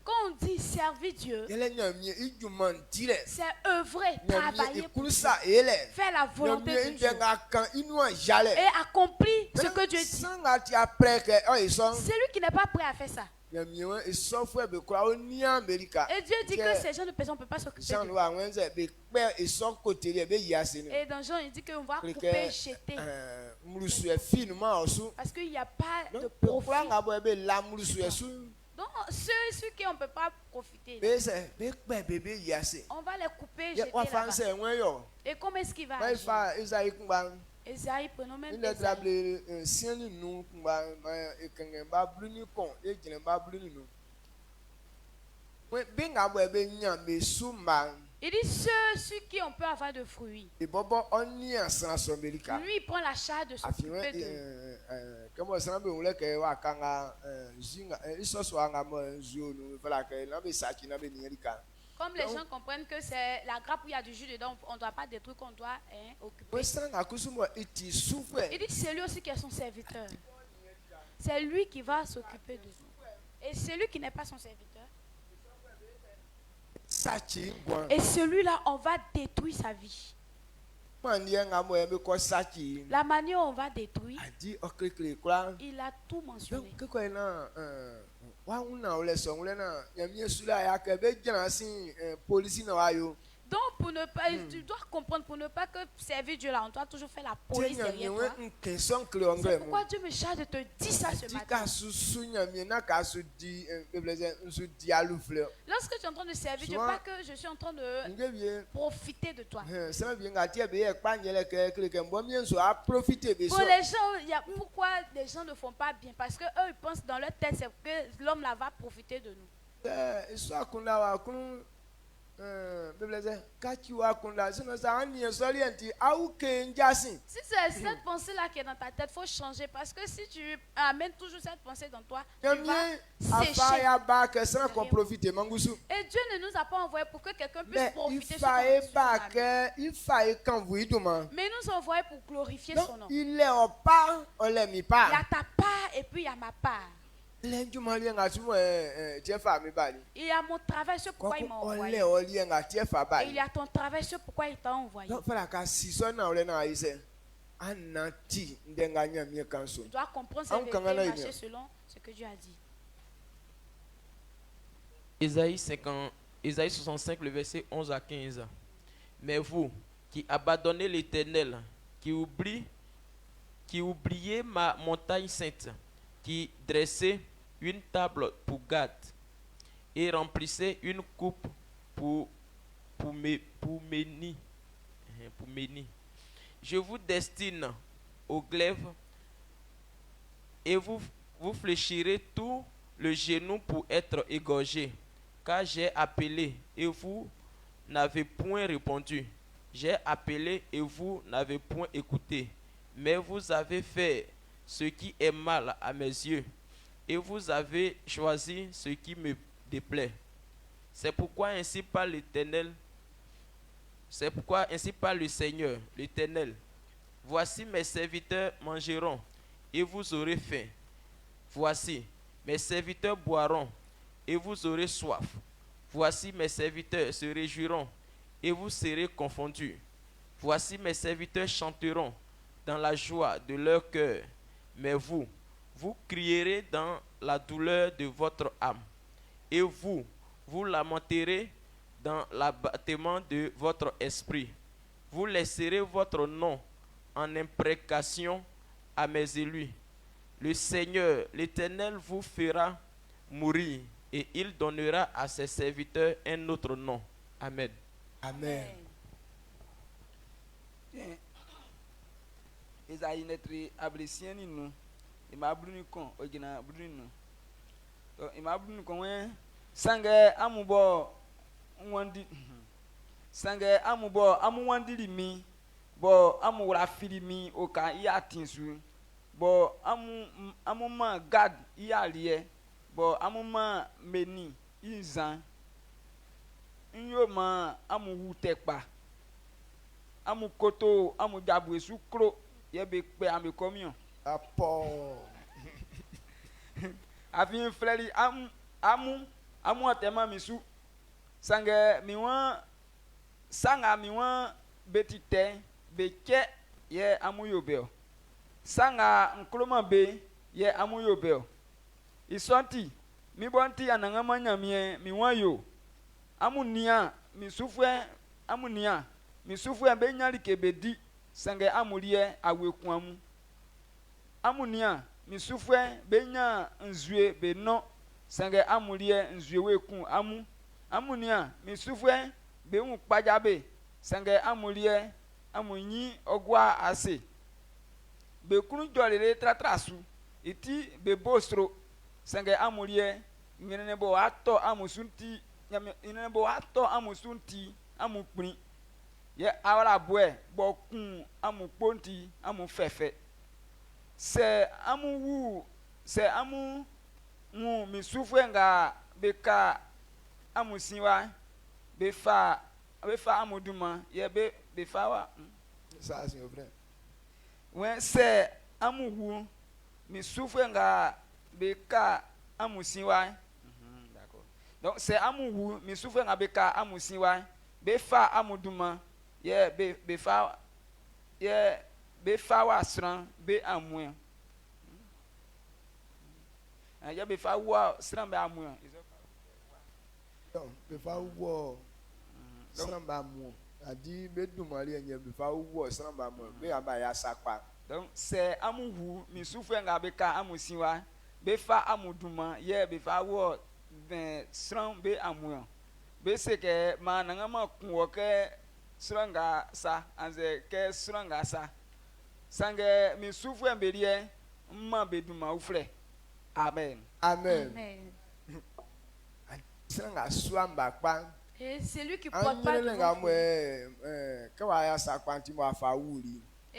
Quand on dit servir Dieu, c'est œuvrer, travailler pour Dieu, faire la volonté de Dieu et accomplir ce que Dieu dit. Celui qui n'est pas prêt à faire ça. Et Dieu dit que ces gens de personnes ne peuvent pas s'occuper de. Et dans Jean, il dit qu'on va couper et jeter. Parce qu'il n'y a pas de profit. Donc ceux qui on ne peut pas profiter, on va les couper et jeter là-bas. Et comment est-ce qu'il va agir? Esaïe, prenons même Esaïe. Il dit ceux qui ont peur avoir de fruits. Lui, il prend la charge de s'occuper d'eux. Comme les gens comprennent que c'est la grappe où il y a du jus dedans, on ne doit pas détruire, qu'on doit occuper. Il dit c'est lui aussi qui est son serviteur. C'est lui qui va s'occuper de nous. Et celui qui n'est pas son serviteur, et celui-là, on va détruire sa vie. La manière où on va détruire, il a tout mentionné. Donc, pour ne pas, tu dois comprendre, pour ne pas que servir Dieu là, on doit toujours faire la police derrière toi. C'est pourquoi Dieu me charge de te dire ça ce matin. Lorsque tu es en train de servir Dieu, pas que je suis en train de profiter de toi. Pour les gens, pourquoi les gens ne font pas bien? Parce qu'eux, ils pensent dans leur tête que l'homme là va profiter de nous. Si c'est cette pensée-là qui est dans ta tête, il faut changer. Parce que si tu amènes toujours cette pensée dans toi, tu vas sécher. Et Dieu ne nous a pas envoyé pour que quelqu'un puisse profiter de son nom. Mais il nous a envoyé pour glorifier son nom. Il y a ta part et puis il y a ma part. Il y a mon travail, c'est pourquoi il m'a envoyé. Et il y a ton travail, c'est pourquoi il t'a envoyé. Tu dois comprendre cette vérité et marcher selon ce que Dieu a dit. Ésaïe 65, le verset 11 à 15. Mais vous, qui abandonnez l'Éternel, qui oubliez ma montagne sainte, qui dressait une table pour Gad et remplissait une coupe pour Méni. Je vous destine au glaive et vous fléchirez tout le genou pour être égorgé, car j'ai appelé et vous n'avez point répondu. J'ai appelé et vous n'avez point écouté. Mais vous avez fait ce qui est mal à mes yeux et vous avez choisi ce qui me déplaît. C'est pourquoi ainsi parle l'Éternel. C'est pourquoi ainsi parle le Seigneur, l'Éternel. Voici mes serviteurs mangeront et vous aurez faim. Voici mes serviteurs boiront et vous aurez soif. Voici mes serviteurs se réjouiront et vous serez confondus. Voici mes serviteurs chanteront dans la joie de leur cœur. Mais vous crierez dans la douleur de votre âme. Et vous lamenterez dans l'abattement de votre esprit. Vous laisserez votre nom en imprécation à mes élus. Le Seigneur, l'Éternel, vous fera mourir et il donnera à ses serviteurs un autre nom. Amen. Amen. Isaïe netri ablesieni nu. Ima bruni kon ogina bruni nu. So ima bruni kon wen sange amubo nwandi. Sange amubo amuwandiri mi. Bo amuwra fili mi oka iya tinsu. Bo amuma gad iya liye. Bo amuma meni izan. Nyo ma amu wutekpa. Amu koto amu dabwe sukro. Yebe pe ame komion. Apo. Avi frère amu atema misu. Sange miwan sanga miwan betite beke ye amu yobeo. Sanga nkroma be ye amu yobeo. Isonti mi bonti anangama nyamie miwan yo. Amu nia misufwe amu nia misufwe be nyali kebedi sange amulie awekun amu. Amu nia misufwe be nya nzue be no sange amulie nzue wekun amu. Amu nia misufwe be un pajabe sange amulie amunyi ogwa ase. Be kunu jolele tratrasu iti be bostro sange amulie nyenene bo ato amusunti nyame bo ato amusunti amukprin ye awala boe bokun amukponti amufefe se amu misufwe nga beka amusinwa befa amuduma ye befa wa Ça c'est vrai. wen se amu misufwe nga beka amusinwa. Donc c'est amu misufwe nga beka amusinwa befa amuduma ye befa wa sran be amuen. Ya befa wa sran be amuen. Donc befa wo samba mo. Adi be dumali enye befa wo samba mo. Be aba ya sakpa. Donc c'est amu misufwe nga beka amusinwa befa amuduma ye befa wo ben sran be amuen. Bese ke mananga makunwo ke sranga sa anze ke sranga sa sange misufwe mberie mma beduma ufre. Amen. Amen. Amen. Sranga swamba pa. Et c'est lui qui porte pas de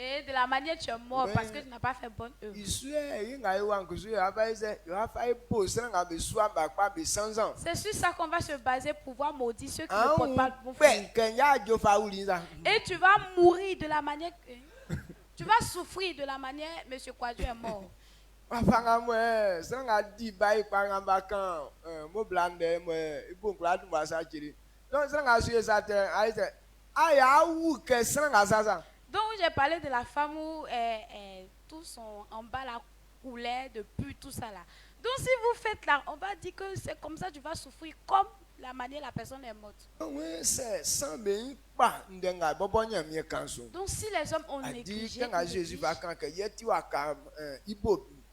et de la manière tu es mort parce que tu n'as pas fait bonne œuvre. C'est sur ça qu'on va se baser pour pouvoir maudire ceux qui ne portent pas de bon fruit. Et tu vas mourir de la manière que tu vas souffrir de la manière Monsieur Kwadjo est mort. Donc j'ai parlé de la femme où tous sont en bas la couleur de pu tout ça là. Donc si vous faites là, on va dire que c'est comme ça tu vas souffrir comme la manière la personne est morte. Donc si les hommes ont négligé,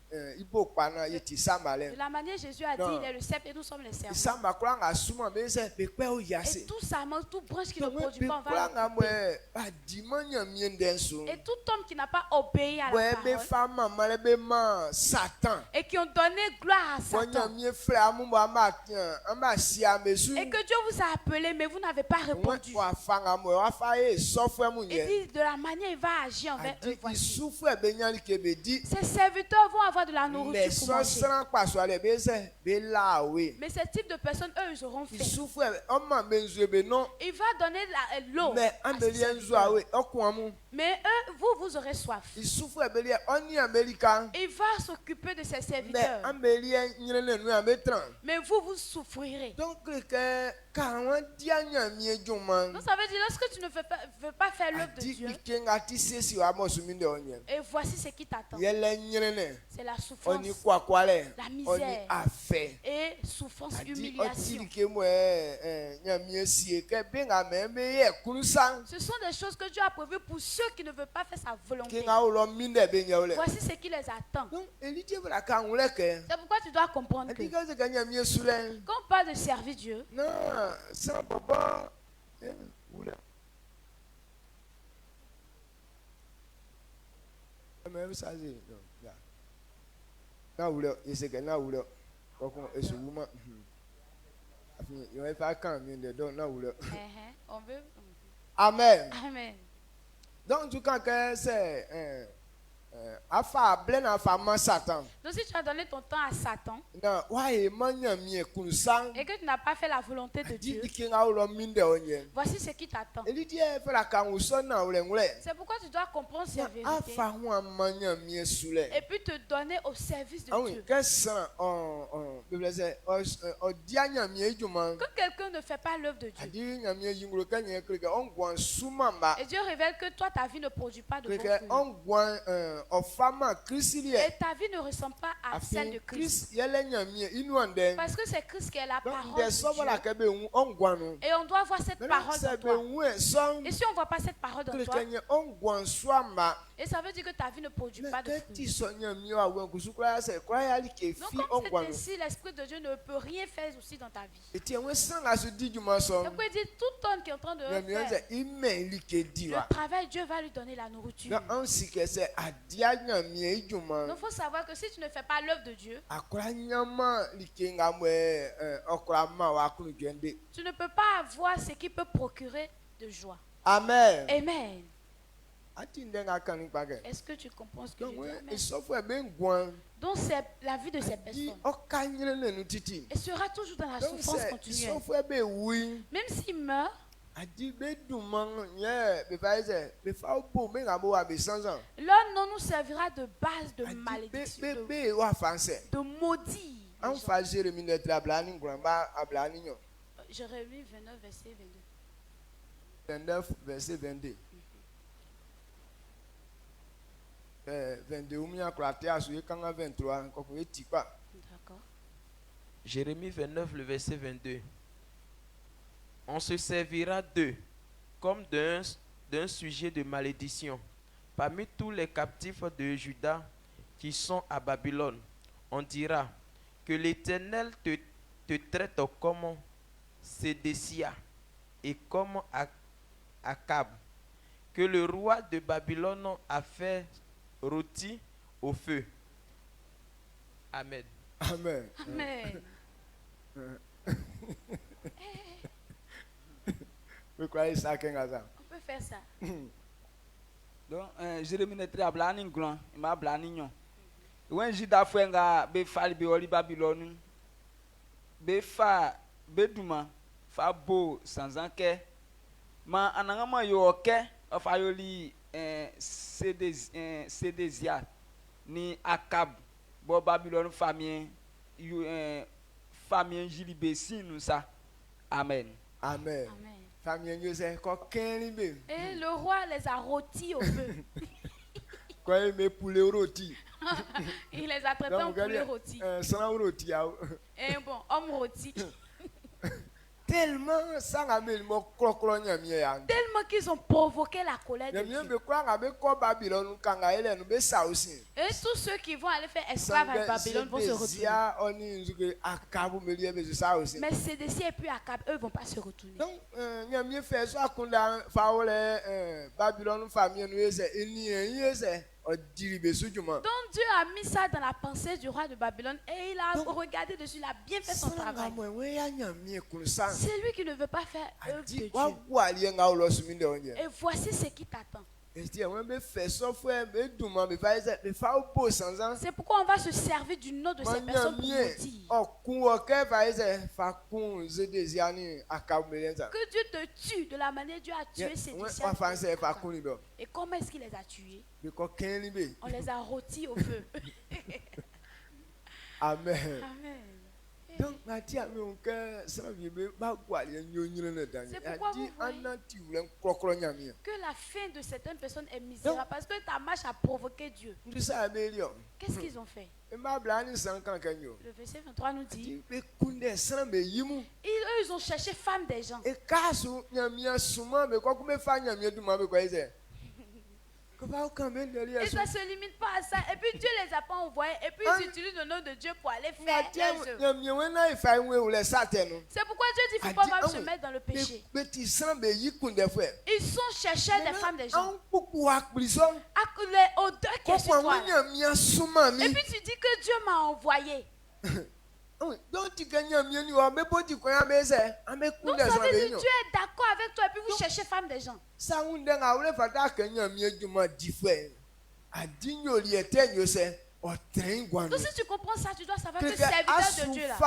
De la manière Jésus a dit, il est le cep et nous sommes les serments. Et tout sarment, toute branche qui ne produit pas, on va le couper. Et tout homme qui n'a pas obéi à la parole et qui ont donné gloire à Satan et que Dieu vous a appelé mais vous n'avez pas répondu. Il dit de la manière il va agir envers eux. Voici. Ces serviteurs vont avoir de la nourriture pour manger. Mais ce type de personnes, eux, ils auront faim. Il va donner l'eau à ces serviteurs. Mais eux, vous aurez soif. Il va s'occuper de ses serviteurs. Mais vous souffrirez. Donc ça veut dire lorsque tu ne veux pas faire l'œuvre de Dieu, et voici ce qui t'attend. C'est la souffrance, la misère et souffrance, humiliation. Ce sont des choses que Dieu a prévues pour ceux qui ne veulent pas faire sa volonté. Voici ce qui les attend. C'est pourquoi tu dois comprendre que quand on parle de servir Dieu, Amen. Amen. Donc, tu quand c'est donc si tu as donné ton temps à Satan et que tu n'as pas fait la volonté de Dieu, voici ce qui t'attend. C'est pourquoi tu dois comprendre ces vérités et puis te donner au service de Dieu. Quand quelqu'un ne fait pas l'œuvre de Dieu et Dieu révèle que toi ta vie ne produit pas de bons fruits et ta vie ne ressemble pas à celle de Christ, parce que c'est Christ qui est la parole de Dieu et on doit voir cette parole dans toi. Et si on ne voit pas cette parole dans toi, et ça veut dire que ta vie ne produit pas de fruits. Donc comme c'est ainsi, l'Esprit de Dieu ne peut rien faire aussi dans ta vie. C'est pourquoi il dit tout homme qui est en train de faire le travail, Dieu va lui donner la nourriture. Donc il faut savoir que si tu ne fais pas l'œuvre de Dieu, tu ne peux pas avoir ce qui peut procurer de joie. Amen. Amen. Est-ce que tu comprends ce que je dis? Donc c'est la vie de ces personnes. Elle sera toujours dans la souffrance continuelle. Même s'il meurt, leur nom nous servira de base de malédiction, de maudit. Jérémie 29, verset 22. 29, verset 22. 22, 23. D'accord. Jérémie 29, le verset 22. On se servira d'eux comme d'un sujet de malédiction. Parmi tous les captifs de Juda qui sont à Babylone, on dira que l'Éternel te traite comme Sédécia et comme Akab, que le roi de Babylone a fait rôti au feu. Amen. Amen. Amen. Vous croyez ça, On peut faire ça. Donc, Jérémie n'est pas blani glan, il m'a blani nyon. When Juda fwenga be fali be oli Babylone, be fa be duma fa bo sanzanke, ma anangama yo oke of ayoli Sédécia ni Akab bo Babylone famille famille Jilibesi nous ça. Amen. Amen. Amen. Et le roi les a rôtis au feu. Il les a traités en poulet rôti. Et bon, homme rôti. Tellement qu'ils ont provoqué la colère de Dieu. Et tous ceux qui vont aller faire esclave à Babylone vont se retourner. Mais Sédécia et puis Akab, eux ne vont pas se retourner. Donc, donc Dieu a mis ça dans la pensée du roi de Babylone et il a regardé dessus, il a bien fait son travail. C'est lui qui ne veut pas faire œuvre de Dieu. Et voici ce qui t'attend. C'est pourquoi on va se servir du nom de ces personnes pour nous dire que Dieu te tue de la manière dont Dieu a tué Sédécia. Et comment est-ce qu'il les a tués? On les a rôtis au feu. Amen. Amen. Donc, c'est pourquoi vous voyez que la fin de certaines personnes est misérable parce que ta marche a provoqué Dieu. Qu'est-ce qu'ils ont fait? Le verset 23 nous dit eux, ils ont cherché femme des gens. Et ça ne se limite pas à ça. Et puis Dieu les a pas envoyés. Et puis ils utilisent le nom de Dieu pour aller faire leurs œuvres. C'est pourquoi Dieu dit qu'il ne faut pas même se mettre dans le péché. Ils sont chercheurs des femmes des gens. Les odeurs qui est sur toi. Et puis tu dis que Dieu m'a envoyé. Donc ça veut dire Dieu est d'accord avec toi et puis vous cherchez femme des gens. Donc si tu comprends ça, tu dois savoir que serviteur de Dieu là,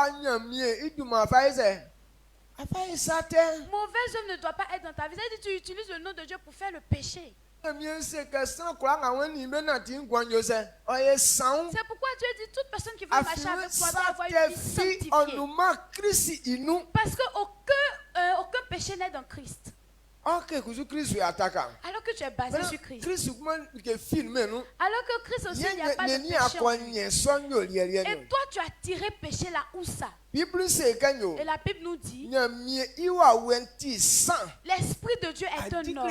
mauvaise œuvre ne doit pas être dans ta vie. C'est-à-dire que tu utilises le nom de Dieu pour faire le péché. C'est pourquoi Dieu dit toute personne qui veut marcher avec toi doit avoir une vie sanctifiée. Parce qu'aucun péché n'est dans Christ. Alors que tu es basé sur Christ. Alors que Christ aussi, il n'y a pas de péché. Et toi, tu as tiré péché là où ça? Et la Bible nous dit l'Esprit de Dieu est un homme.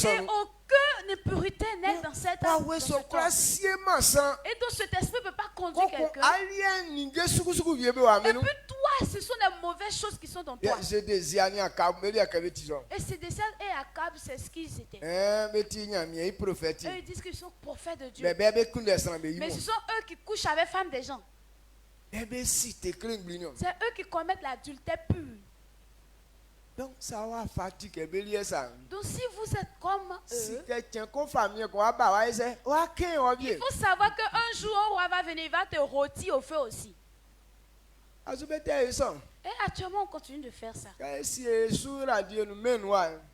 Et aucune impurité n'est dans cette âme. Et donc cet esprit ne peut pas conduire quelqu'un. Et puis toi, ce sont les mauvaises choses qui sont dans toi. Et Sédécia et Akab, c'est ce qu'ils étaient. Eux, ils disent qu'ils sont prophètes de Dieu. Mais ce sont eux qui couchent avec femmes des gens. C'est eux qui commettent l'adultère pur. Donc si vous êtes comme eux, il faut savoir qu'un jour un roi va venir, il va te rôtir au feu aussi. Et actuellement, on continue de faire ça.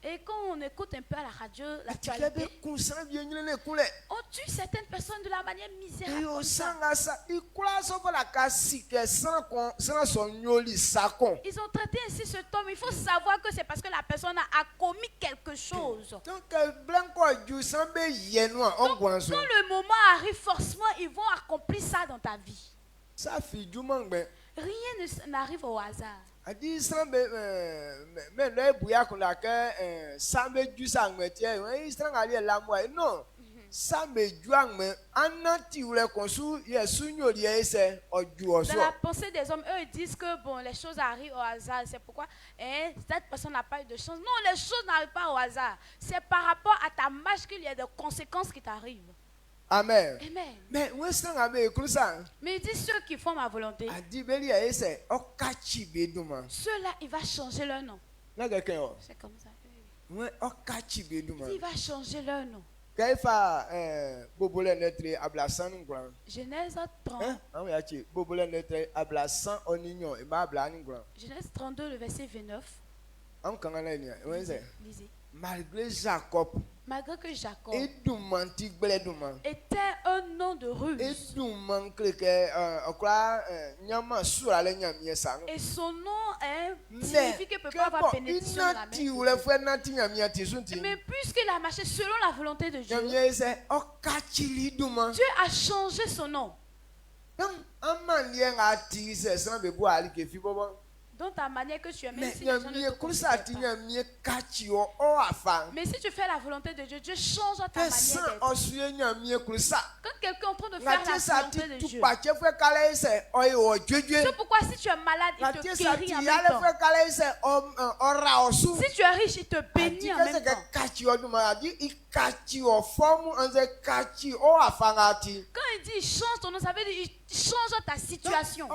Et quand on écoute un peu à la radio, l'actualité, on tue certaines personnes de la manière misérable. Ils ont traité ainsi cet homme. Il faut savoir que c'est parce que la personne a commis quelque chose. Donc, quand le moment arrive, forcément, ils vont accomplir ça dans ta vie. Rien n'arrive au hasard. Non. Dans la pensée des hommes, eux ils disent que bon, les choses arrivent au hasard. C'est pourquoi cette personne n'a pas eu de chance. Non, les choses n'arrivent pas au hasard. C'est par rapport à ta marche qu'il y a des conséquences qui t'arrivent. Amen. Amen. Mais il dit ceux qui font ma volonté, ceux-là, il va changer leur nom. C'est comme ça. Il va changer leur nom. Genèse 30. Genèse 32, le verset 29. Lisez. Malgré Jacob, que Jacob était un nom de ruse. Et son nom signifie qu'il ne peut pas avoir bénédiction de la main. Mais puisqu'il a marché selon la volonté de Dieu, Dieu a changé son nom. Dans ta manière que tu es, même Mais si les gens ne te considèrent pas. Mais si tu fais la volonté de Dieu, Dieu change ta manière d'être. Quand quelqu'un est en train de faire la volonté de Dieu, c'est pourquoi si tu es malade, il te guérit en même temps. Si tu es riche, il te bénit en même temps. Quand il dit change ton nom, ça veut dire il change ta situation. Le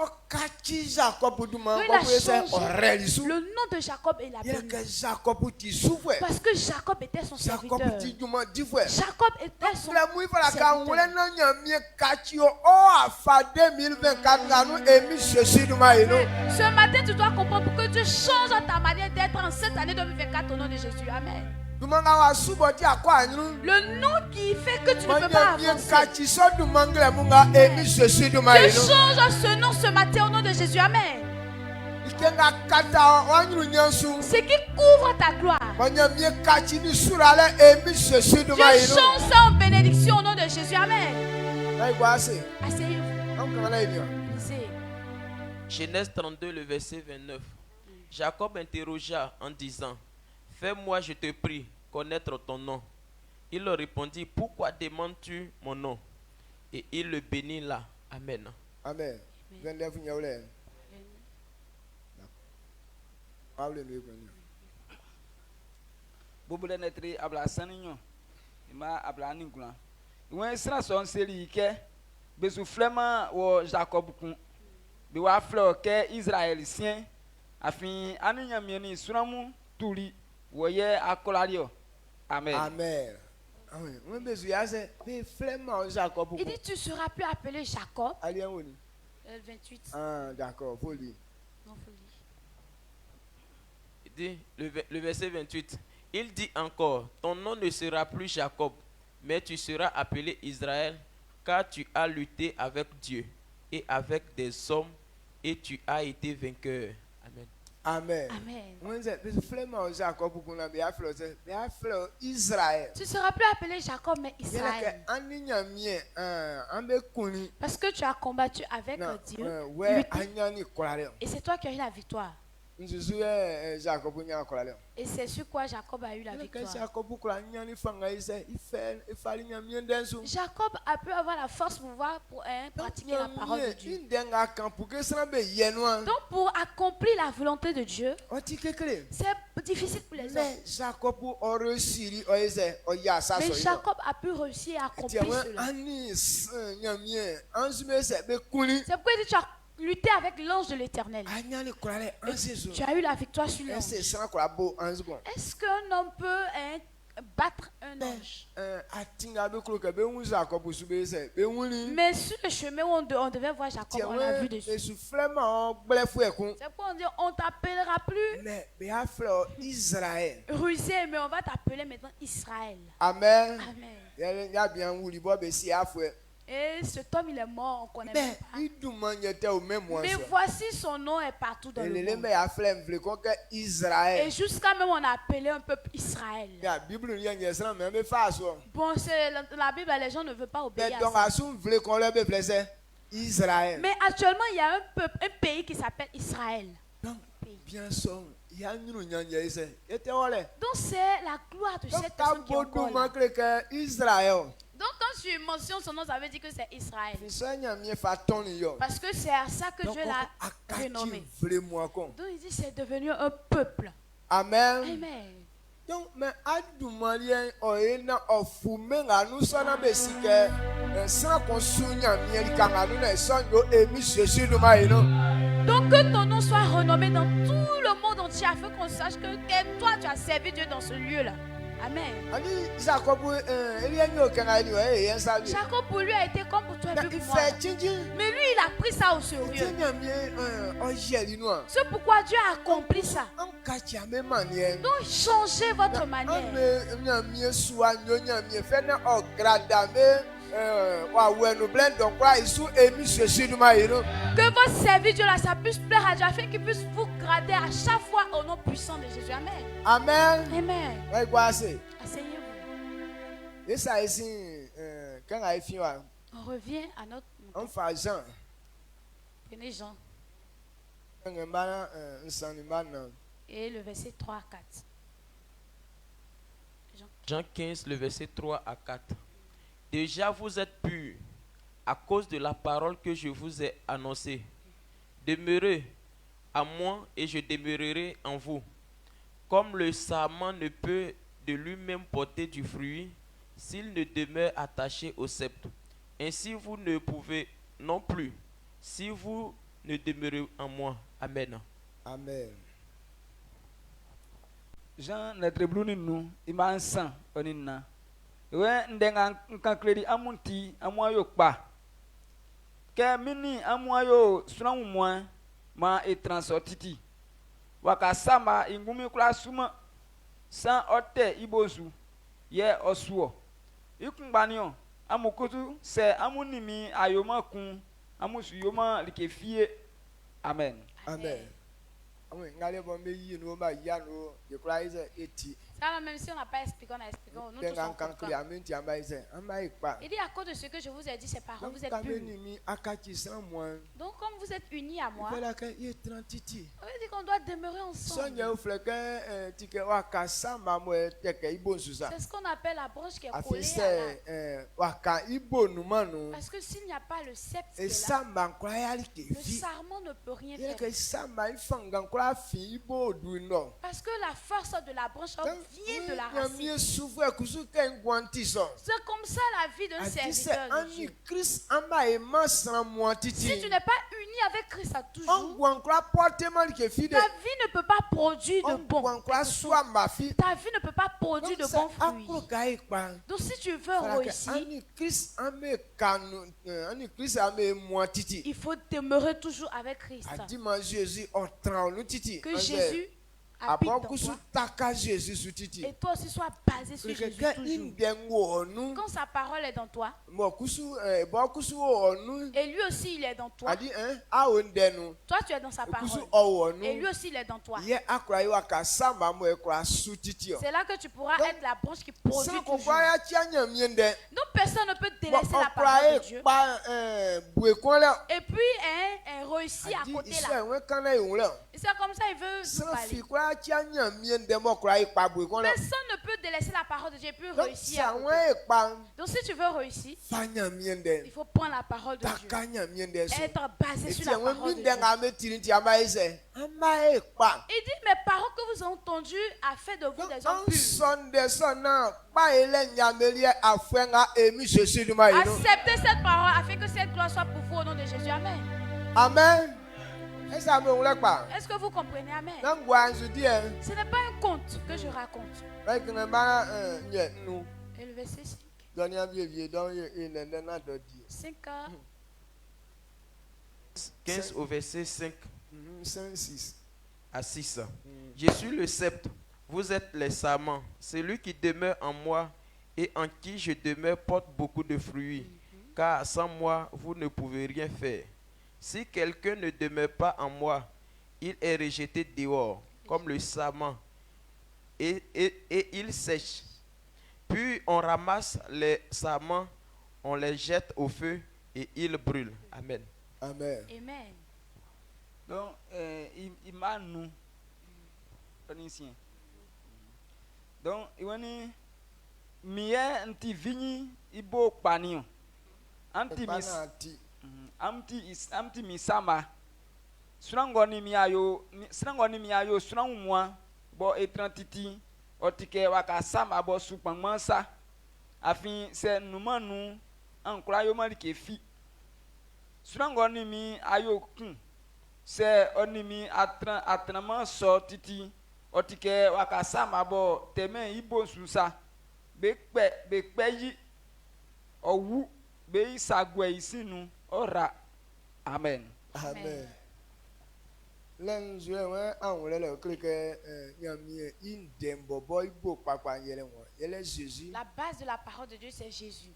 nom de Jacob est la béni. Parce que Jacob était son serviteur. Jacob était son serviteur. Ce matin, tu dois comprendre pour que Dieu change ta manière d'être en cette année 2024 au nom de Jésus. Amen. Le nom qui fait que tu ne peux pas avancer. Dieu change ce nom ce matin au nom de Jésus. Amen. Ce qui couvre ta gloire. Dieu change ça en bénédiction au nom de Jésus. Amen. Asseyez-vous. Lisez. Genèse 32, le verset 29. Jacob interrogea en disant: fais-moi, je te prie, connaître ton nom. Il leur répondit: pourquoi demandes-tu mon nom? Et il le bénit là. Amen. Amen. Bobule netri abla saninyo. Ima abla ningula. Iwen sira son seri ke besu flema wo Jacob kun. Bi wa flo ke Israelisien afin aninya mieni sunamu tuli woye akolario. Amen. Amen. Il dit tu seras plus appelé Jacob. 28. Ah, d'accord, faut lire. Non, faut lire. Il dit, le verset 28. Il dit encore: ton nom ne sera plus Jacob, mais tu seras appelé Israël, car tu as lutté avec Dieu et avec des hommes, et tu as été vainqueur. Amen. Amen. Amen. Israël. Tu ne seras plus appelé Jacob, mais Israël. Parce que tu as combattu avec Dieu. Et c'est toi qui as eu la victoire. Et c'est sur quoi Jacob a eu la victoire. Jacob a pu avoir la force pour pouvoir pratiquer la parole de Dieu. Donc pour accomplir la volonté de Dieu, c'est difficile pour les hommes. Mais Jacob a pu réussir à accomplir cela. C'est pourquoi il dit tu as lutté avec l'ange de l'Éternel. Tu as eu la victoire sur l'ange. Est-ce qu'un homme peut battre un ange? Mais sur le chemin où on devait voir Jacob, on l'a vu dessus. C'est pourquoi on dit on t'appellera plus rusé, mais on va t'appeler maintenant Israël. Amen. Amen. Et cet homme, il est mort, on ne connaît même pas. Mais voici son nom est partout dans le monde. Et jusqu'à même on a appelé un peuple Israël. Bon, c'est la Bible, les gens ne veulent pas obéir à ça. Mais actuellement, il y a un pays qui s'appelle Israël. Donc c'est la gloire de cette personne qui est encore là. Donc quand tu mentionnes son nom, ça veut dire que c'est Israël. Parce que c'est à ça que Dieu l'a renommé. Donc il dit c'est devenu un peuple. Amen. Amen. Donc que ton nom soit renommé dans tout le monde entier afin qu'on sache que toi tu as servi Dieu dans ce lieu-là. Amen. Jacob pour lui a été comme pour toi et pour moi. Mais lui il a pris ça au sérieux. C'est pourquoi Dieu a accompli ça. Donc changez votre manière. Que votre service Dieu là, ça puisse plaire à Dieu afin qu'il puisse vous grader à chaque fois au nom puissant de Jésus. Amen. Amen. Amen. Asseyez-vous. On revient à notre. Prenez Jean. Et le verset 3 à 4. Jean 15, le verset 3 à 4. Déjà vous êtes purs à cause de la parole que je vous ai annoncée. Demeurez à moi et je demeurerai en vous. Comme le sarment ne peut de lui-même porter du fruit s'il ne demeure attaché au sceptre, ainsi vous ne pouvez non plus si vous ne demeurez en moi. Amen. Amen. Jean notre blue nous iman san onina we ndenga nkakredi amunti amwayo kpa ke mini amwayo sunan mwa ma etransortiti wakasama ingumi kula suma san ote ibozu ye osuo ikungbanion amukutu se amunimi ayoma kun amusu yoma likefie. Amen. Amen. Amen. Ngale bombe yi no ba ya no ye kura ize 80. Ça, même si on n'a pas expliqué, on a expliqué. Nous tous on comprend. Il dit à cause de ce que je vous ai dit, ces paroles, vous êtes purs. Donc, comme vous êtes unis à moi, on dit qu'on doit demeurer ensemble. C'est ce qu'on appelle la branche qui est collée à l'arbre. Parce que s'il n'y a pas le sceptre, le sarment ne peut rien faire. Parce que la force de la branche vient de la racine. C'est comme ça la vie d'un serviteur de Dieu. Si tu n'es pas uni avec Christ à toujours, ta vie ne peut pas produire de bon. Ta vie ne peut pas produire de bons fruits. Donc si tu veux réussir, il faut demeurer toujours avec Christ. Que Jésus habite dans toi. Et toi aussi sois basé sur Jésus toujours. Quand sa parole est dans toi, et lui aussi il est dans toi. Toi tu es dans sa parole. Et lui aussi il est dans toi. C'est là que tu pourras être la branche qui produit toujours. Donc personne ne peut délaisser la parole de Dieu. Et puis réussit à côté là. Et c'est comme ça il veut nous parler. Personne ne peut délaisser la parole de Dieu et puis réussir. Donc si tu veux réussir, il faut prendre la parole de Dieu. Être basé sur la parole de Dieu. Il dit, mes paroles que vous avez entendues a fait de vous des hommes purs. Acceptez cette parole afin que cette gloire soit pour vous au nom de Jésus. Amen. Amen. Est-ce que vous comprenez? Amen. Ce n'est pas un conte que je raconte. Et le verset 5. 15 au verset 5 à 6. Je suis le sceptre, vous êtes les sarments. Celui qui demeure en moi et en qui je demeure porte beaucoup de fruits, car sans moi, vous ne pouvez rien faire. Si quelqu'un ne demeure pas en moi, il est rejeté dehors, comme le sarment, et il sèche. Puis on ramasse les sarments, on les jette au feu et ils brûlent. Amen. Amen. Amen. Donc, il m'a nous. Donc, il y a un petit vigni, il beau panio. Amti misama surangoni miayo surangumwa bo etrantiti otike wakasama bo supangmansa afin se numanu ankura yo malike fi surangoni mi ayo kun se onimi atranman so titi otike wakasama bo teme ibo susa bekpe yi owu be isagwe isinu ora. Amen. Amen. L'enjouement en le clique Jésus. La base de la parole de Dieu c'est Jésus.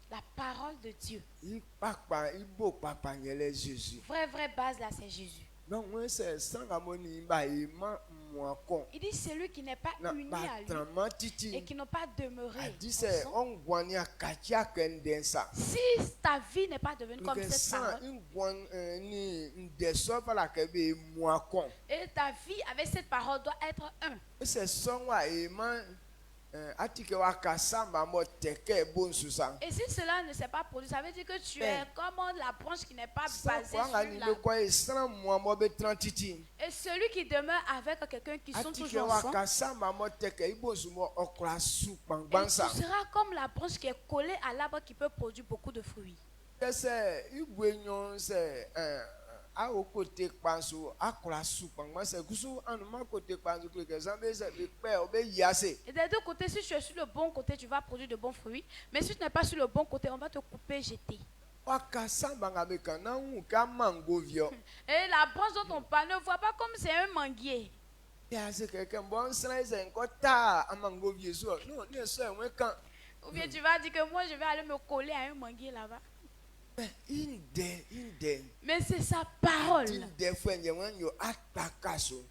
La parole de Dieu. Vraie base là c'est Jésus. Donc moi c'est sans harmonie Il dit celui qui n'est pas uni à lui et qui n'a pas demeuré ensemble. Si ta vie n'est pas devenue comme cette parole, et ta vie avec cette parole doit être un. Et si cela ne s'est pas produit, ça veut dire que tu es comme la branche qui n'est pas basée sur la... Et celui qui demeure avec quelqu'un qui sont toujours ensemble, et tu seras comme la branche qui est collée à l'arbre qui peut produire beaucoup de fruits. Et des deux côtés, si tu es sur le bon côté, tu vas produire de bons fruits. Mais si tu n'es pas sur le bon côté, on va te couper, jeter. Et la branche dont on parle, ne vois pas comme c'est un manguier. Ou bien tu vas dire que moi je vais aller me coller à un manguier là-bas. Mais c'est sa parole.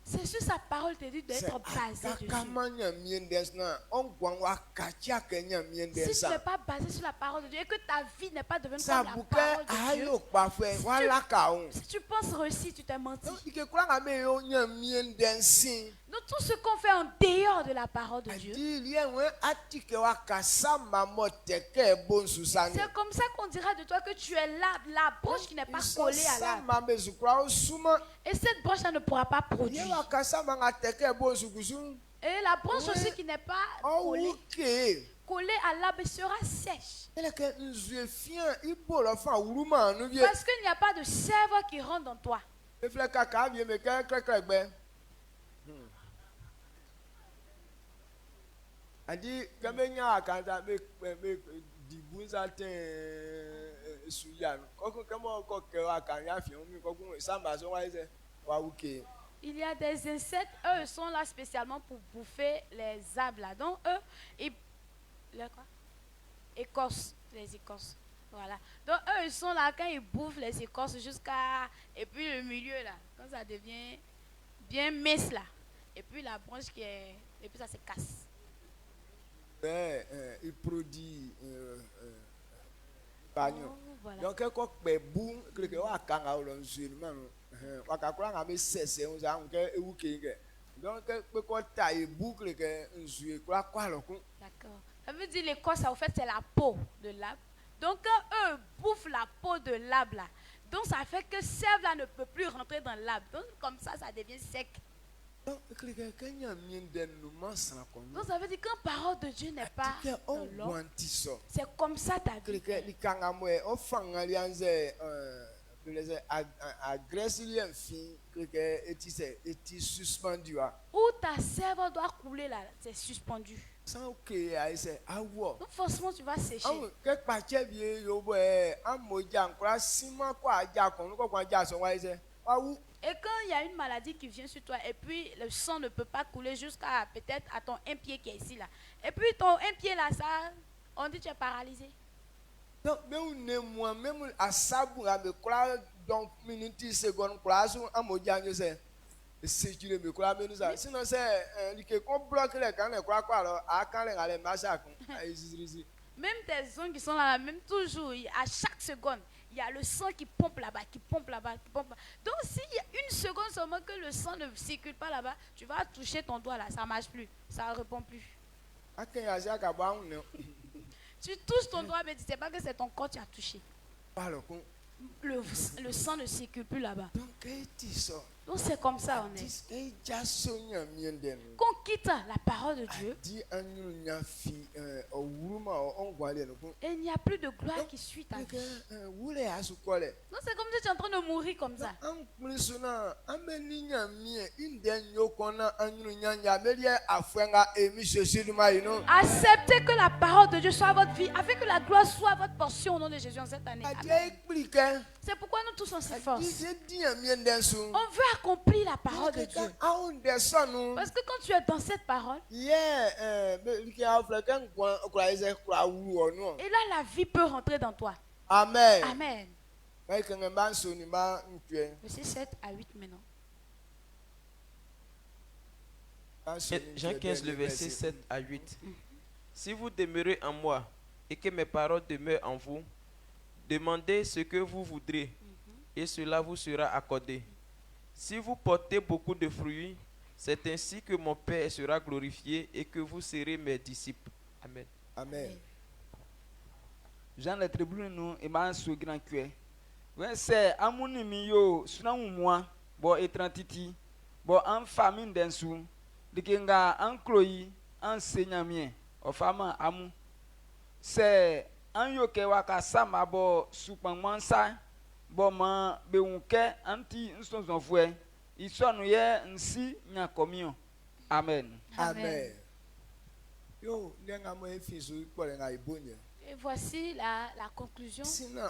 C'est sur sa parole te dit d'être basé dessus. Si tu n'es pas basé sur la parole de Dieu et que ta vie n'est pas devenue comme la parole de Dieu, si tu penses réussir, tu t'es menti. Donc tout ce qu'on fait en dehors de la parole de Dieu, c'est comme ça qu'on dira de toi que tu es là, la branche qui n'est pas collée à l'arbre. Et cette branche ne pourra pas produire. Et la branche aussi qui n'est pas collée à l'arbre sera sèche. Parce qu'il n'y a pas de sève qui rentre dans toi. Il y a des insectes, eux sont là spécialement pour bouffer les arbres là. Donc eux, ils écorcent les écorces. Voilà. Donc eux, ils sont là quand ils bouffent les écorces jusqu'à... Et puis le milieu là, quand ça devient bien mince là. Et puis la branche qui est... Et puis ça se casse. Il produit... Voilà. Donc d'accord. Ça veut dire l'écorce, en fait, c'est la peau de l'arbre. Donc quand eux bouffent la peau de l'arbre là, donc ça fait que sève là ne peut plus rentrer dans l'arbre. Donc comme ça devient sec. Donc ça veut dire qu'une parole de Dieu n'est pas dans l'homme. C'est comme ça ta vie. Où ta sève doit couler là, c'est suspendu. Donc forcément tu vas sécher. Et quand il y a une maladie qui vient sur toi et puis le sang ne peut pas couler jusqu'à peut-être à ton un pied qui est ici là. Et puis ton un pied là, ça, on dit tu es paralysé. Donc même à ça donc minutes secondes sinon c'est qu'on bloque les cannes même tes ongles qui sont là, même toujours à chaque seconde il y a le sang qui pompe là-bas, qui pompe là-bas, qui pompe là-bas. Donc s'il y a une seconde seulement que le sang ne circule pas là-bas, tu vas toucher ton doigt là, ça ne marche plus, ça ne répond plus. Tu touches ton doigt mais tu ne sais pas que c'est ton corps que tu as touché. Le sang ne circule plus là-bas. Donc c'est comme ça on est. Qu'on quitte la parole de Dieu. Et il n'y a plus de gloire qui suit ta vie. Non, c'est comme si tu es en train de mourir comme ça. Acceptez que la parole de Dieu soit votre vie, afin que la gloire soit votre portion au nom de Jésus en cette année. Amen. C'est pourquoi nous tous on s'efforce. On veut accomplir la parole de Dieu. Parce que quand tu es dans cette parole, et là la vie peut rentrer dans toi. Amen. Amen. Verset 7 à 8 maintenant. Jean 15, le verset 7 à 8. Si vous demeurez en moi et que mes paroles demeurent en vous, demandez ce que vous voudrez et cela vous sera accordé. Si vous portez beaucoup de fruits, c'est ainsi que mon Père sera glorifié et que vous serez mes disciples. Amen. Amen. Jean le tribune nous et man so grand kwe. When say amuni mi yo suna mwa bo etrantiti bo en famine densu dikenga en cloyi en senyamien o fama amu. C'est an yo ke waka sama bo supangmansa bo ma be unke anti nsonzon fue. Iso no ye nsi nya komion. Amen. Amen. Yo ndenga mo efisu pole nga ibonye. Et voici la conclusion. Sinon,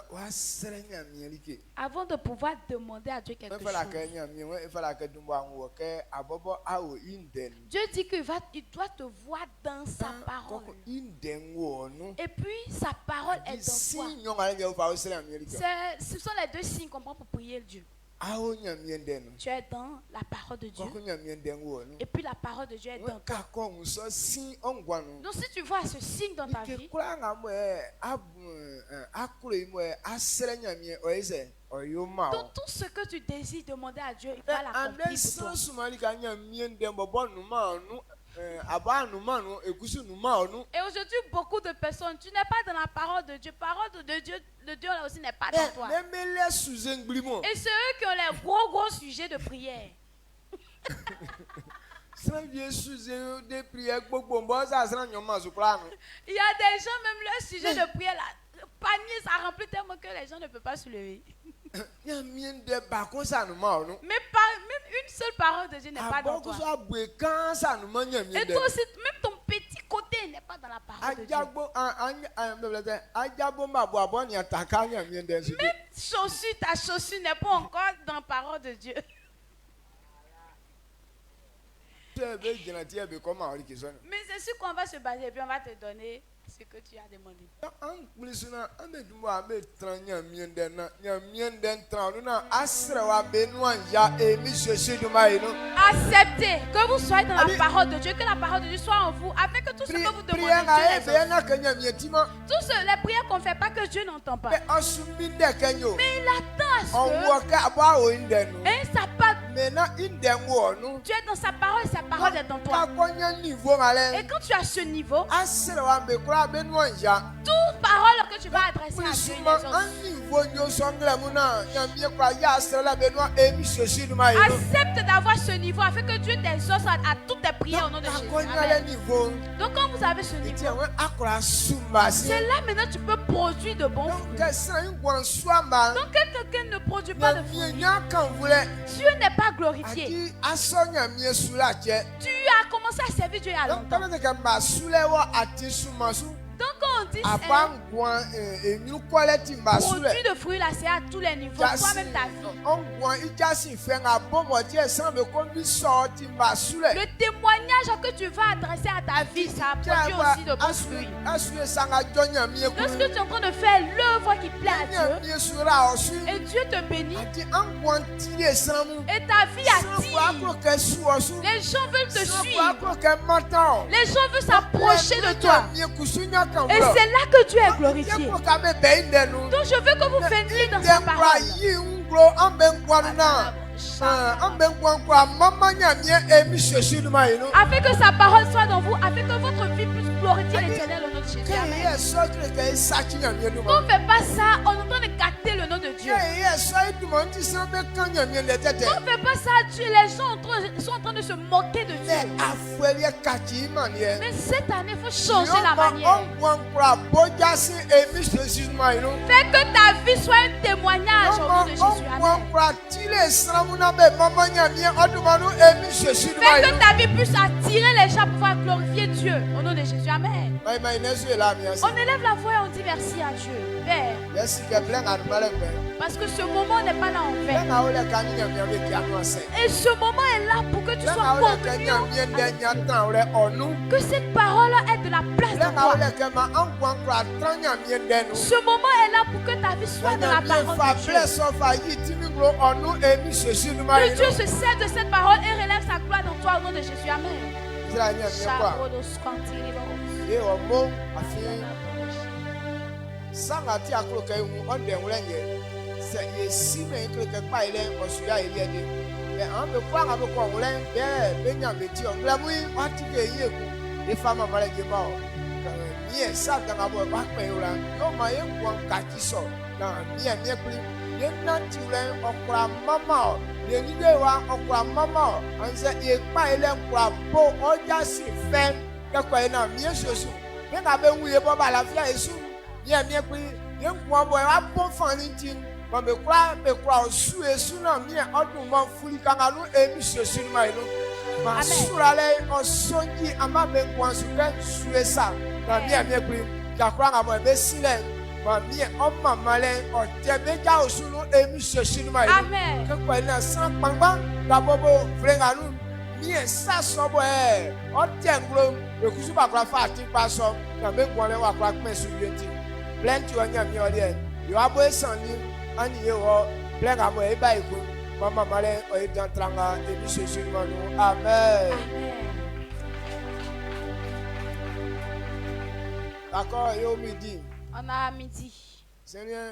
Avant de pouvoir demander à Dieu quelque chose, Dieu dit qu'il doit te voir dans sa parole. Et puis sa parole est dans toi. Ce sont les deux signes qu'on prend pour prier Dieu. Tu es dans la parole de Dieu. Et puis la parole de Dieu est dans toi. Donc si tu vois ce signe dans ta vie, dans tout ce que tu désires demander à Dieu, il va l'accomplir pour toi. Et aujourd'hui, beaucoup de personnes, tu n'es pas dans la parole de Dieu. Parole de Dieu, le Dieu là aussi n'est pas dans toi. Et c'est eux qui ont les gros sujets de prière. Il y a des gens, même leur sujet de prière là, le panier ça remplit tellement que les gens ne peuvent pas se lever. Mais même une seule parole de Dieu n'est pas dans toi. Et toi aussi, même ton petit côté n'est pas dans la parole de Dieu. Même ta chaussure n'est pas encore dans la parole de Dieu. Mais c'est sûr qu'on va se baser et puis on va te donner ce que tu as demandé. Acceptez que vous soyez dans la parole de Dieu, que la parole de Dieu soit en vous, afin que tout ce que vous demandez, toutes les prières qu'on ne fait pas, que Dieu n'entend pas. Mais il attend à ce que, et ça part. Dieu est dans sa parole, sa parole est dans toi. Et quand tu as ce niveau, toute parole que tu vas adresser à Dieu, accepte d'avoir ce niveau afin que Dieu t'exauce à toutes tes prières au nom de Jésus. Amen. Donc quand vous avez ce niveau, c'est là maintenant tu peux produire de bons fruits. Donc quand quelqu'un ne produit pas de fruits, Dieu n'est pas glorifié. Tu as commencé à servir Dieu il y a longtemps. Donc quand on dit produit de fruits là, c'est à tous les niveaux, toi-même ta vie. Le témoignage que tu vas adresser à ta vie, ça produit aussi de bons fruits. Lorsque tu es en train de faire l'œuvre qui plaît à Dieu, et Dieu te bénit, et ta vie attire, les gens veulent te suivre, les gens veulent s'approcher de toi. Et c'est là que Dieu est glorifié. Donc je veux que vous veniez dans sa parole. Afin que sa parole soit dans vous, afin que votre vie puisse glorifier l'Éternel au nom de Jésus. Amen. On ne fait pas ça en train de gâter le nom de Dieu. On ne fait pas ça, les gens sont en train de se moquer de Dieu. Mais cette année, il faut changer la manière. Fais que ta vie soit un témoignage au nom de Jésus. Amen. Fais que ta vie puisse attirer les gens pour pouvoir glorifier Dieu au nom de Jésus. Amen. On élève la voix et on dit merci à Dieu. Père. Parce que ce moment n'est pas là en vain. Et ce moment est là pour que tu sois connu. Que cette parole ait de la place dans toi. Ce moment est là pour que ta vie soit dans la parole de Dieu. Que Dieu se sert de cette parole et relève sa gloire dans toi au nom de Jésus. Amen. Shabodos Cantilibos. Ye o mo afi sanga ti akro kai hu on de nwrenye se ye si me kro ke pa ile osuya ile de be an be kwa nga be ko nwren be nya be ti on glamu wa ti ke ye ku e fa ma mare ge ma o ye sa ga ma bo ba pe ura yo ma ye kwa ka ti so na mi e mi kuri ye na ti ure okra mama o ye ni de wa okra mama o an se ye pa ile kwa bo oja si fe ke na mi esosu me na be wu ye bo ba la fia esu ye mi pe ye nko bo wa bo fan ni tin mo be kwa osu esu na mi odun mo furi kan anu emi sosu ni ma ilo ma sura le osonji ama be kwa su ke su esa na mi pe ja kwa nga mo be sile ma mi o mama le o te be ja osu no emi sosu ni ma ilo Amen. ke na san pangba da bobo frenga nu mi sa sobo o te ngro ekusu ba kwa fa ti pa so na me kwa le wa kwa pe su yeti plenty onya mi ore yo abo esan ni ani ye wo plen ga mo e ba iku mama mare o e dan tranga e bi se se mo nu amen d'accord yo midi On a midi. c'est rien